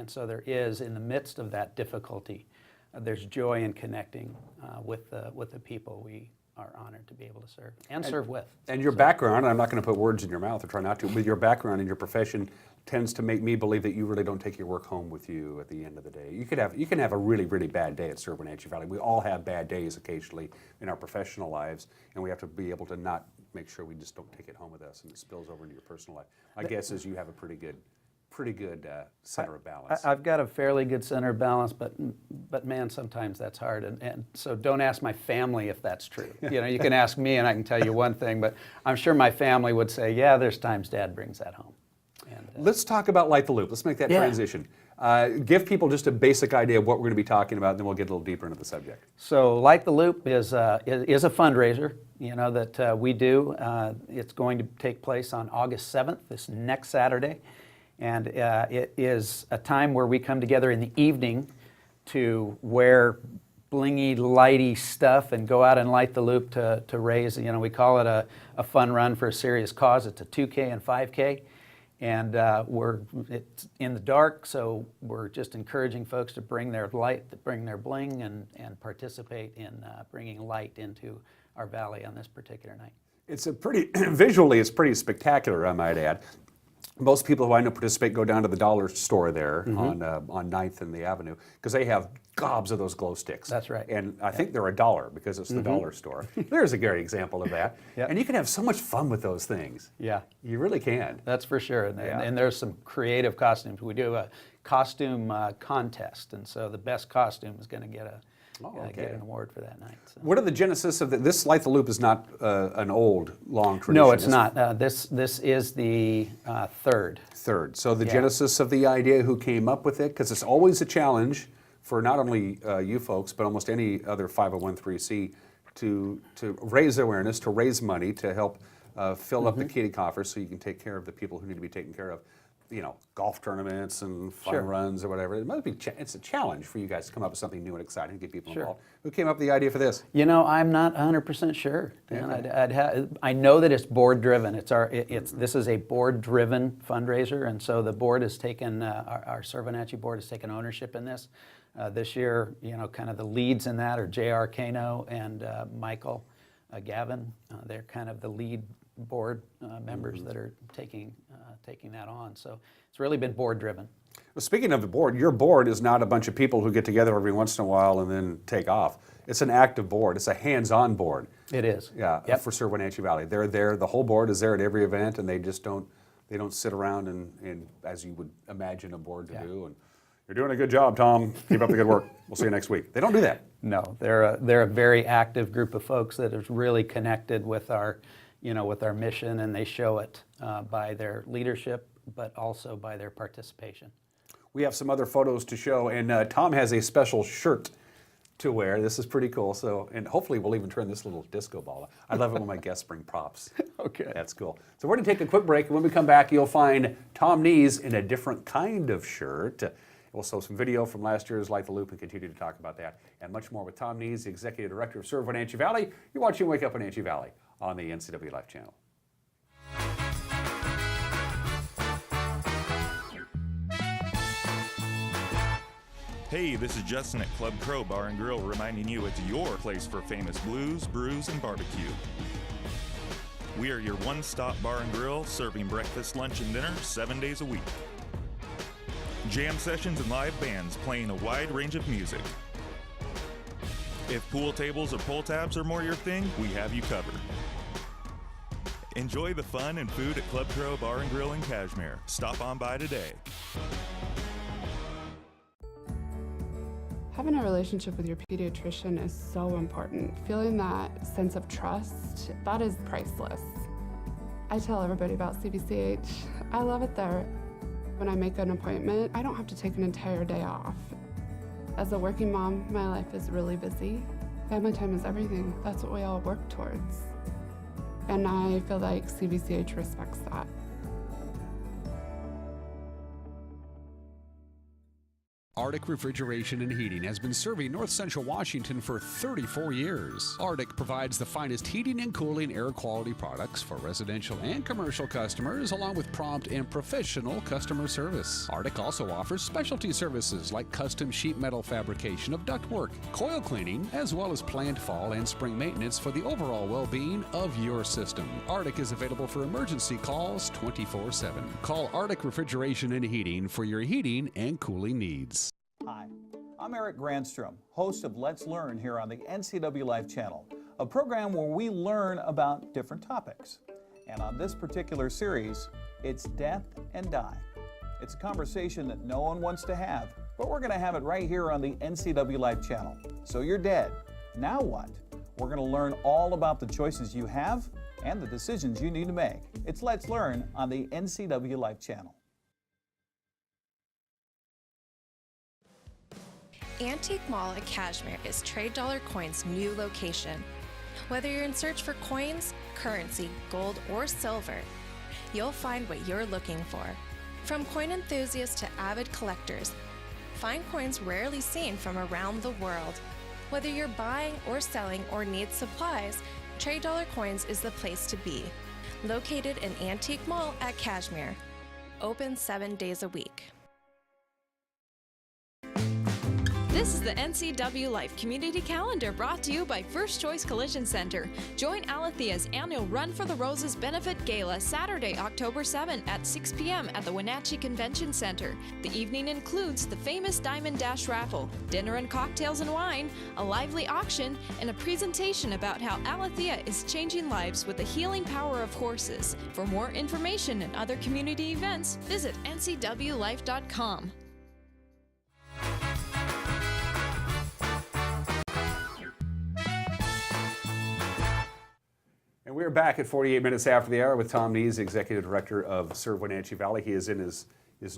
so there is, in the midst of that difficulty, there's joy in connecting with the people we are honored to be able to serve and serve with. And your background, I'm not going to put words in your mouth or try not to, but your background and your profession tends to make me believe that you really don't take your work home with you at the end of the day. You can have a really, really bad day at Serve Wenatchee Valley. We all have bad days occasionally in our professional lives, and we have to be able to not make sure we just don't take it home with us and it spills over into your personal life. My guess is you have a pretty good center of balance. I've got a fairly good center of balance, but man, sometimes that's hard. And so don't ask my family if that's true. You can ask me and I can tell you one thing, but I'm sure my family would say, yeah, there's times Dad brings that home. And, Let's talk about Light the Loop. Let's make that transition. Give people just a basic idea of what we're going to be talking about, and then we'll get a little deeper into the subject. So Light the Loop is a fundraiser, that we do. It's going to take place on August 7th, this next Saturday. And it is a time where we come together in the evening to wear blingy, lighty stuff and go out and light the loop to raise, we call it a fun run for a serious cause. It's a 2K and 5K. And it's in the dark, so we're just encouraging folks to bring their light, to bring their bling, and participate in bringing light into our valley on this particular night. It's visually, it's pretty spectacular, I might add. Most people who I know participate go down to the dollar store there on 9th and the Avenue because they have gobs of those glow sticks. That's right. And I think they're $1 because it's the dollar store. There's a great example of that. Yep. And you can have so much fun with those things. Yeah. You really can. That's for sure. And there's some creative costumes. We do a costume contest, and so the best costume is going to get an award for that night. So. What are the genesis of this? Light the Loop is not an old, long tradition. No, it's not. This is the third. So the genesis of the idea, who came up with it, because it's always a challenge for not only you folks, but almost any other 501(c) to raise awareness, to raise money, to help fill up the kitty coffers so you can take care of the people who need to be taken care of. Golf tournaments and fun runs or whatever. It's a challenge for you guys to come up with something new and exciting to get people involved. Who came up with the idea for this? I'm not 100% sure. I know that it's board driven. This is a board driven fundraiser, and so the board has taken our Serve Wenatchee board has taken ownership in this. This year, kind of the leads in that are J.R. Kano and Michael Gavin. They're kind of the lead board members that are taking that on. So it's really been board driven. Well, speaking of the board, your board is not a bunch of people who get together every once in a while and then take off. It's an active board. It's a hands-on board. It is. Yeah, for Serve Wenatchee Valley. They're there. The whole board is there at every event, and they just don't sit around and as you would imagine a board to do. And you're doing a good job, Tom. Keep up the good work. We'll see you next week. They don't do that. No, they're a very active group of folks that is really connected with our mission, and they show it by their leadership, but also by their participation. We have some other photos to show, and Tom has a special shirt to wear. This is pretty cool. So, and hopefully we'll even turn this little disco ball. I love it when my guests bring props. Okay. That's cool. So we're going to take a quick break, and when we come back, you'll find Tom Nees in a different kind of shirt. We'll show some video from last year's Light the Loop and continue to talk about that and much more with Tom Nees, the Executive Director of Serve Wenatchee Valley. You're watching Wake Up Wenatchee Valley on the NCW Life channel. Hey, this is Justin at Club Crow Bar and Grill reminding you it's your place for famous blues, brews, and barbecue. We are your one-stop bar and grill, serving breakfast, lunch, and dinner 7 days a week. Jam sessions and live bands playing a wide range of music. If pool tables or pull tabs are more your thing, we have you covered. Enjoy the fun and food at Club Crow Bar and Grill in Cashmere. Stop on by today. Having a relationship with your pediatrician is so important. Feeling that sense of trust, that is priceless. I tell everybody about CBCH. I love it there. When I make an appointment, I don't have to take an entire day off. As a working mom, my life is really busy. Family time is everything. That's what we all work towards. And I feel like CBCH respects that. Arctic Refrigeration and Heating has been serving North Central Washington for 34 years. Arctic provides the finest heating and cooling air quality products for residential and commercial customers, along with prompt and professional customer service. Arctic also offers specialty services like custom sheet metal fabrication of ductwork, coil cleaning, as well as planned fall and spring maintenance for the overall well-being of your system. Arctic is available for emergency calls 24/7. Call Arctic Refrigeration and Heating for your heating and cooling needs. Hi, I'm Eric Grandstrom, host of Let's Learn here on the NCW Life channel, a program where we learn about different topics. And on this particular series, it's death and die. It's a conversation that no one wants to have, but we're going to have it right here on the NCW Life channel. So you're dead. Now what? We're going to learn all about the choices you have and the decisions you need to make. It's Let's Learn on the NCW Life channel. Antique Mall at Cashmere is Trade Dollar Coins' new location. Whether you're in search for coins, currency, gold, or silver, you'll find what you're looking for. From coin enthusiasts to avid collectors, find coins rarely seen from around the world. Whether you're buying or selling or need supplies, Trade Dollar Coins is the place to be. Located in Antique Mall at Cashmere. Open 7 days a week. This is the NCW Life Community Calendar brought to you by First Choice Collision Center. Join Alethea's annual Run for the Roses Benefit Gala Saturday, October 7 at 6 p.m. at the Wenatchee Convention Center. The evening includes the famous Diamond Dash raffle, dinner and cocktails and wine, a lively auction, and a presentation about how Alethea is changing lives with the healing power of horses. For more information and other community events, visit ncwlife.com. And we're back at 48 minutes after the hour with Tom Nees, Executive Director of Serve Wenatchee Valley. He is in his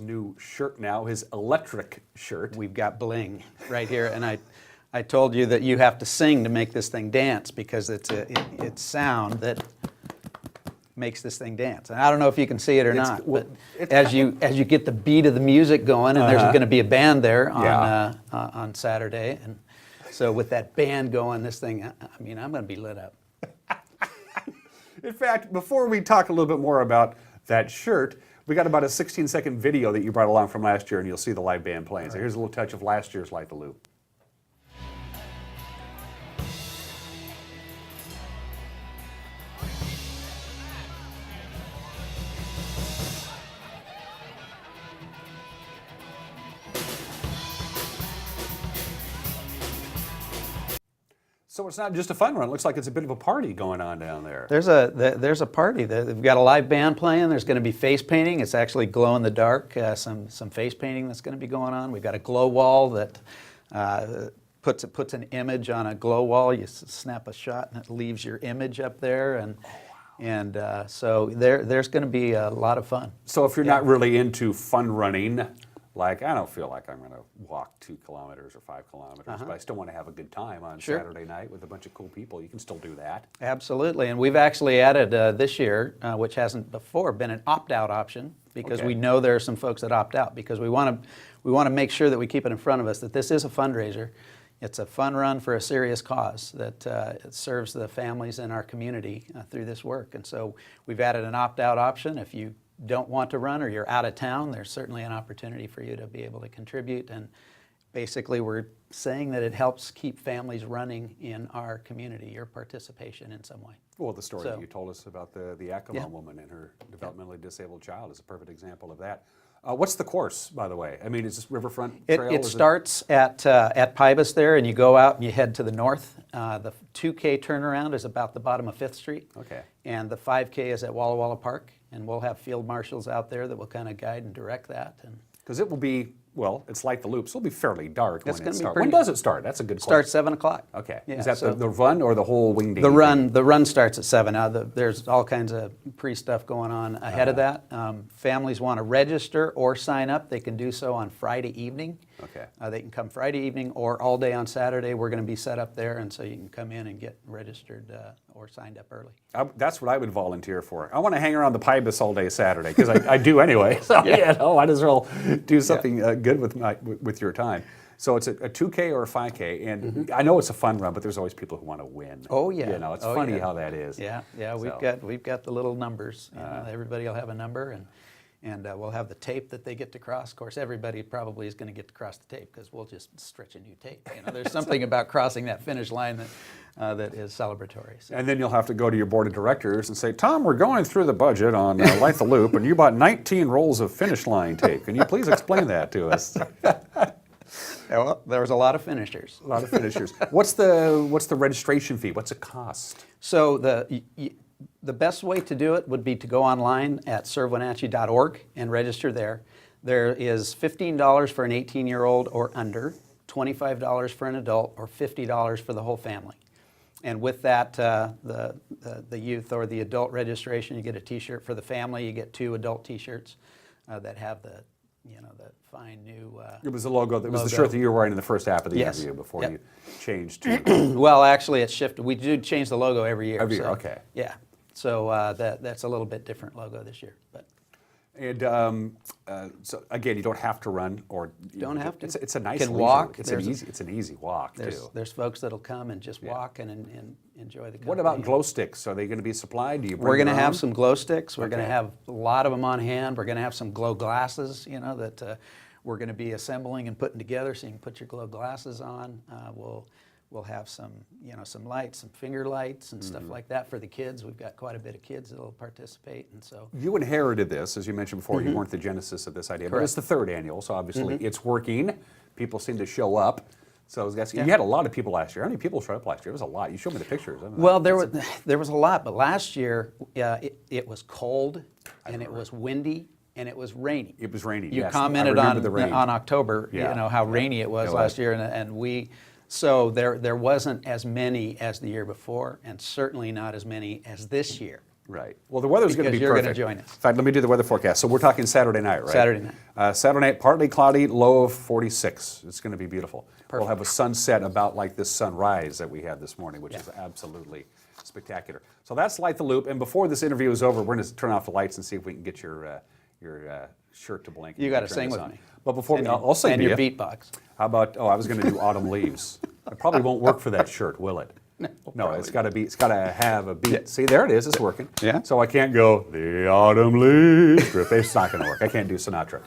new shirt now, his electric shirt. We've got bling right here, and I told you that you have to sing to make this thing dance because it's sound that makes this thing dance. And I don't know if you can see it or not, but as you get the beat of the music going, and there's going to be a band there on Saturday, and so with that band going, this thing, I mean, I'm going to be lit up. In fact, before we talk a little bit more about that shirt, we got about a 16-second video that you brought along from last year, and you'll see the live band playing. So here's a little touch of last year's Light the Loop. So it's not just a fun run. It looks like it's a bit of a party going on down there. There's a party. They've got a live band playing. There's going to be face painting. It's actually glow in the dark. Some face painting that's going to be going on. We've got a glow wall that puts an image on a glow wall. You snap a shot and it leaves your image up there, and so there's going to be a lot of fun. So if you're not really into fun running, like I don't feel like I'm going to walk 2 kilometers or 5 kilometers, but I still want to have a good time on Saturday night with a bunch of cool people. You can still do that. Absolutely, and we've actually added this year, which hasn't before been an opt-out option, because we know there are some folks that opt out, because we want to make sure that we keep it in front of us that this is a fundraiser. It's a fun run for a serious cause that it serves the families in our community through this work, and so we've added an opt-out option. If you don't want to run or you're out of town, there's certainly an opportunity for you to be able to contribute and basically we're saying that it helps keep families running in our community, your participation in some way. Well, the story that So- you told us about the Yakima woman and her developmentally disabled child is a perfect example of that. What's the course, by the way? I mean, is this Riverfront Trail? It starts at Pybus there, and you go out and you head to the north. The 2K turnaround is about the bottom of 5th Street. Okay. And the 5K is at Walla Walla Park, and we'll have field marshals out there that will kind of guide and direct that. Because it will be, well, it's like the loop, so it'll be fairly dark It's when gonna it be starts. pretty- When does it start? That's a good question. Starts 7 o'clock. Okay. Yeah, Is that so- the run or the whole wingding? The run starts at 7. Now, there's all kinds of pre-stuff going on ahead of that. Families want to register or sign up, they can do so on Friday evening. Okay. They can come Friday evening or all day on Saturday. We're going to be set up there, and so you can come in and get registered or signed up early. That's what I would volunteer for. I want to hang around the Pybus all day Saturday, because I do anyway. So, might as well do something good with your time. So it's a 2K or a 5K, and I know it's a fun run, but there's always people who want to win. Oh yeah, You know, it's funny how that is. Yeah, So- we've got the little numbers. You know, everybody will have a number, and we'll have the tape that they get to cross. Of course, everybody probably is going to get to cross the tape because we'll just stretch a new tape. You know, there's something about crossing that finish line that is celebratory. So. And then you'll have to go to your board of directors and say, Tom, we're going through the budget on Light the Loop, and you bought 19 rolls of finish line tape. Can you please explain that to us? Yeah, well, there was a lot of finishers. A lot of finishers. What's the registration fee? What's it cost? So the best way to do it would be to go online at servewenatchee.org and register there. There is $15 for an 18-year-old or under, $25 for an adult, or $50 for the whole family. And with that, the youth or the adult registration, you get a T-shirt. For the family, you get 2 adult T-shirts that have the fine new. It was the logo. It was the shirt that you were wearing in the first half of the Yes. interview before Yep. you changed to. Well, actually, it's shifted. We do change the logo every year. Every year, so, okay. Yeah. So that's a little bit different logo this year, but. And so again, you don't have to run, or you Don't have to. It's a nice Can leisure. walk. It's an easy walk too. There's folks that'll come and just walk and enjoy the company. What about glow sticks? Are they going to be supplied? Do you bring We're going to your have own? some glow sticks. We're going to Okay. have a lot of them on hand. We're going to have some glow glasses, you know, that we're going to be assembling and putting together, so you can put your glow glasses on. We'll have some lights, some finger lights and stuff like that for the kids. We've got quite a bit of kids that'll participate, and so. You inherited this, as you mentioned before. You weren't the genesis of this idea, but it's the 3rd annual, so obviously it's working. People seem to show up. So I was asking, you had a lot of people last year. How many people showed up last year? It was a lot. You showed me the pictures. Well, there was a lot, but last year it was cold and it was windy and it was rainy. It was rainy. You yes. commented I remember the rain. on October, Yeah. you know, how rainy it was last year, and we. So there wasn't as many as the year before, and certainly not as many as this year. Right. Well, the weather's going to be Because you're perfect. going to join us. In fact, let me do the weather forecast. So we're talking Saturday night, right? Saturday night. Saturday night, partly cloudy, low of 46. It's going to be beautiful. We'll Perfect. have a sunset about like this sunrise that we had this morning, which is absolutely spectacular. So that's Light the Loop. And before this interview is over, we're going to turn off the lights and see if we can get your shirt to blink. You got to sing with me. But before And I'll sing and to your you. beatbox. How about? Oh, I was going to do Autumn Leaves. It probably won't work for that shirt, will it? No, it's got to be. It's got to have a beat. Yeah. See, there it is. It's working. Yeah. So I can't go the autumn leaves. It's not going to work. I can't do Sinatra.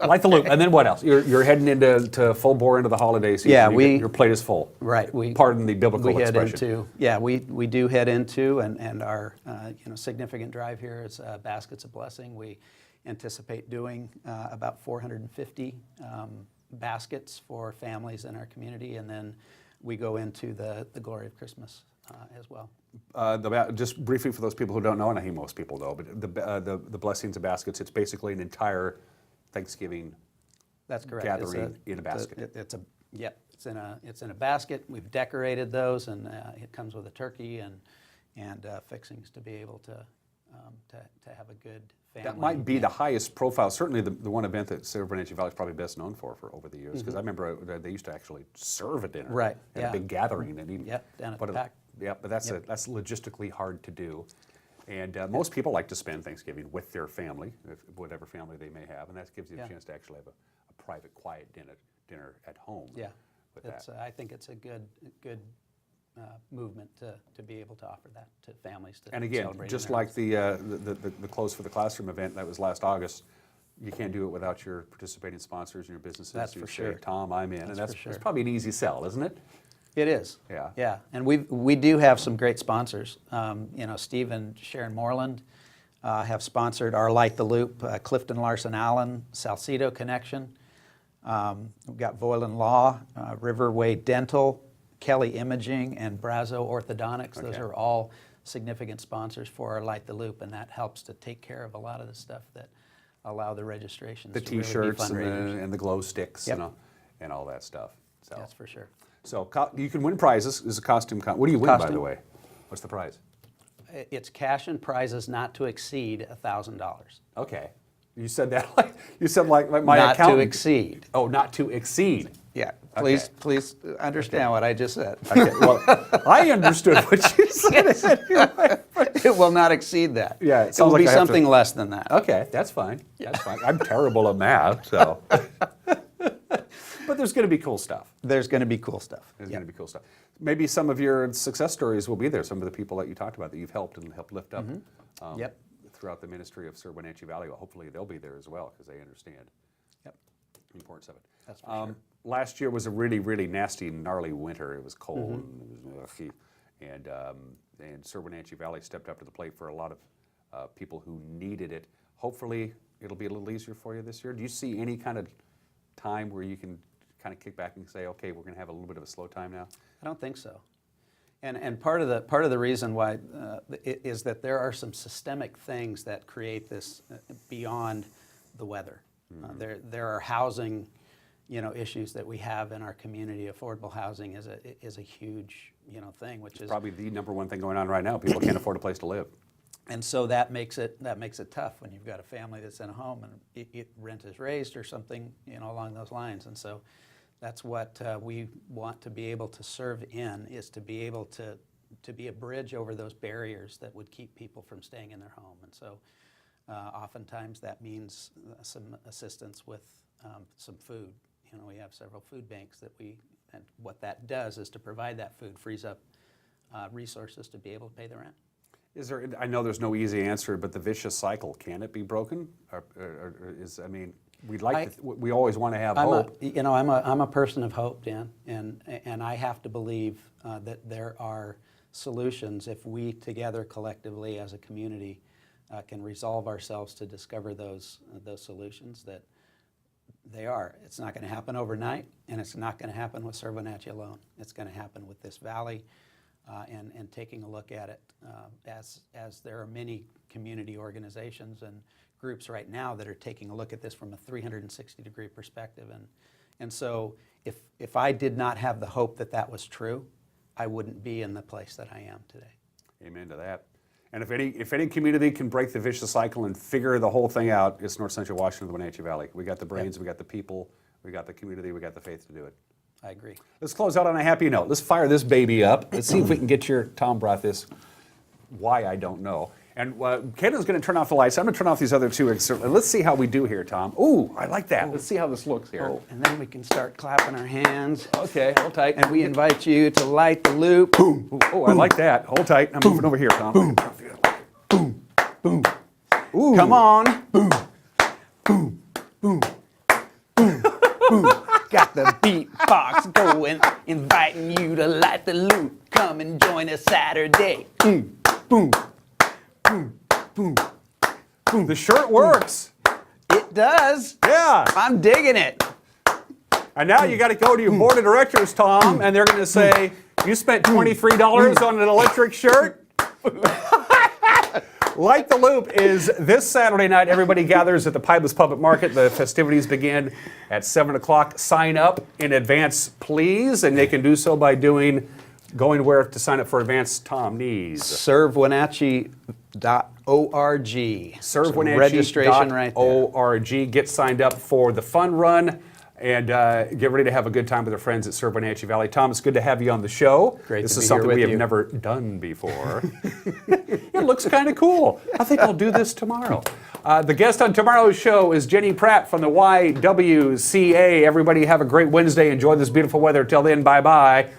Light the Loop, and then what else? You're heading into full bore into the holiday season. Yeah, your plate is full. Right. Pardon the biblical we head expression. we do head into, and our significant drive here is Baskets of Blessing. We anticipate doing about 450 baskets for families in our community, and then we go into the glory of Christmas as well. Just briefly for those people who don't know, and I think most people know, but the blessings of baskets, it's basically an entire Thanksgiving That's correct. gathering in a basket. It's in a basket. We've decorated those, and it comes with a turkey and fixings to be able to have a good family. That might be the highest profile, certainly the one event that Silver Bernatchez Valley is probably best known for over the years, because I remember they used to actually serve a dinner. Right, At yeah. a big gathering. And even, Yep, down at the PAC. Yeah, but that's logistically hard to do. And most people like to spend Thanksgiving with their family, whatever family they may have, and that gives you a chance to actually have a private, quiet dinner at home. Yeah, with that. I think it's a good movement to be able to offer that to families to And again, celebrate. just in their like the Clothes for the Classroom event that was last August, You can't do it without your participating sponsors and your businesses. That's You for say, sure. Tom, I'm in. That's And for sure. that's probably an easy sell, isn't it? It is. Yeah. Yeah, and we do have some great sponsors. Steve and Sharon Moreland have sponsored our Light the Loop, Clifton Larson Allen, Salcedo Connection. We've got Voiland Law, Riverway Dental, Kelly Imaging, and Brazo Orthodontics. Those Okay. are all significant sponsors for our Light the Loop, and that helps to take care of a lot of the stuff that allow the registrations The to really be T-shirts fundraisers. and the glow sticks Yep. and all that stuff. So. That's for sure. So you can win prizes. This is a costume. What do you win, by Costume. the way? What's the prize? It's cash and prizes not to exceed $1,000. Okay. You said that like my Not accountant. to exceed. Oh, not to exceed. Yeah. Okay. Please understand what I just said. Okay. Well, I understood what you said. It will not exceed that. Yeah, it It sounds will like be I have to- something less than that. Okay, that's fine. That's fine. I'm terrible at math, so. But there's going to be cool stuff. There's going to be cool stuff. There's going to be cool stuff. Maybe some of your success stories will be there. Some of the people that you talked about that you've helped and helped lift up Yep. throughout the ministry of Sir Wenatchee Valley. Well, hopefully they'll be there as well because they understand Yep. the importance of it. That's for sure. Last year was a really, really nasty, gnarly winter. It was cold and it was ughy. And Sir Wenatchee Valley stepped up to the plate for a lot of people who needed it. Hopefully it'll be a little easier for you this year. Do you see any kind of time where you can kind of kick back and say, okay, we're going to have a little bit of a slow time now? I don't think so. And part of the reason why is that there are some systemic things that create this beyond the weather. There are housing, issues that we have in our community. Affordable housing is a huge, thing, which is Probably the number one thing going on right now. People can't afford a place to live. And so that makes it tough when you've got a family that's in a home and rent is raised or something, along those lines. And so that's what we want to be able to serve in, is to be able to be a bridge over those barriers that would keep people from staying in their home. And so oftentimes that means some assistance with some food. We have several food banks and what that does is to provide that food, frees up resources to be able to pay the rent. I know there's no easy answer, but the vicious cycle, can it be broken? We always want to have hope. I'm a person of hope, Dan, and I have to believe that there are solutions if we together collectively as a community can resolve ourselves to discover those solutions. That they are. It's not going to happen overnight, and it's not going to happen with Sir Wenatchee alone. It's going to happen with this valley. And taking a look at it as there are many community organizations and groups right now that are taking a look at this from a 360-degree perspective. And so if I did not have the hope that that was true, I wouldn't be in the place that I am today. Amen to that. And if any community can break the vicious cycle and figure the whole thing out, it's North Central Washington, the Wenatchee Valley. We got the brains, we got the people, we got the community, we got the faith to do it. I agree. Let's close out on a happy note. Let's fire this baby up. Let's see if we can get Tom brought this. Why, I don't know. And Caitlin's going to turn off the lights. I'm going to turn off these other two. Let's see how we do here, Tom. Ooh, I like that. Let's see how this looks here. Oh, and then we can start clapping our hands. Okay, hold tight. And we invite you to light the loop. Boom. Oh, I like that. Hold tight. I'm moving over here, Tom. Boom. Boom. Boom. Ooh. Come on. Boom. Boom. Boom. Boom. Boom. Got the beatbox going, inviting you to light the loop. Come and join us Saturday. Boom, boom, boom, boom, boom. The shirt works. It does. Yeah. I'm digging it. And now you got to go to your board of directors, Tom, and they're going to say, you spent $23 on an electric shirt? Light the Loop is this Saturday night. Everybody gathers at the Pybus Public Market. The festivities begin at 7 o'clock. Sign up in advance, please. And they can do so by going where to sign up for advance, Tom Nees. ServeWenatchee.org. Registration right there. ServeWenatchee.org. Get signed up for the fun run. And get ready to have a good time with our friends at Sir Wenatchee Valley. Tom, it's good to have you on the show. Great This to is be something here we with have you. never done before. It looks kind of cool. I think I'll do this tomorrow. The guest on tomorrow's show is Jenny Pratt from the YWCA. Everybody have a great Wednesday. Enjoy this beautiful weather. Till then, bye-bye.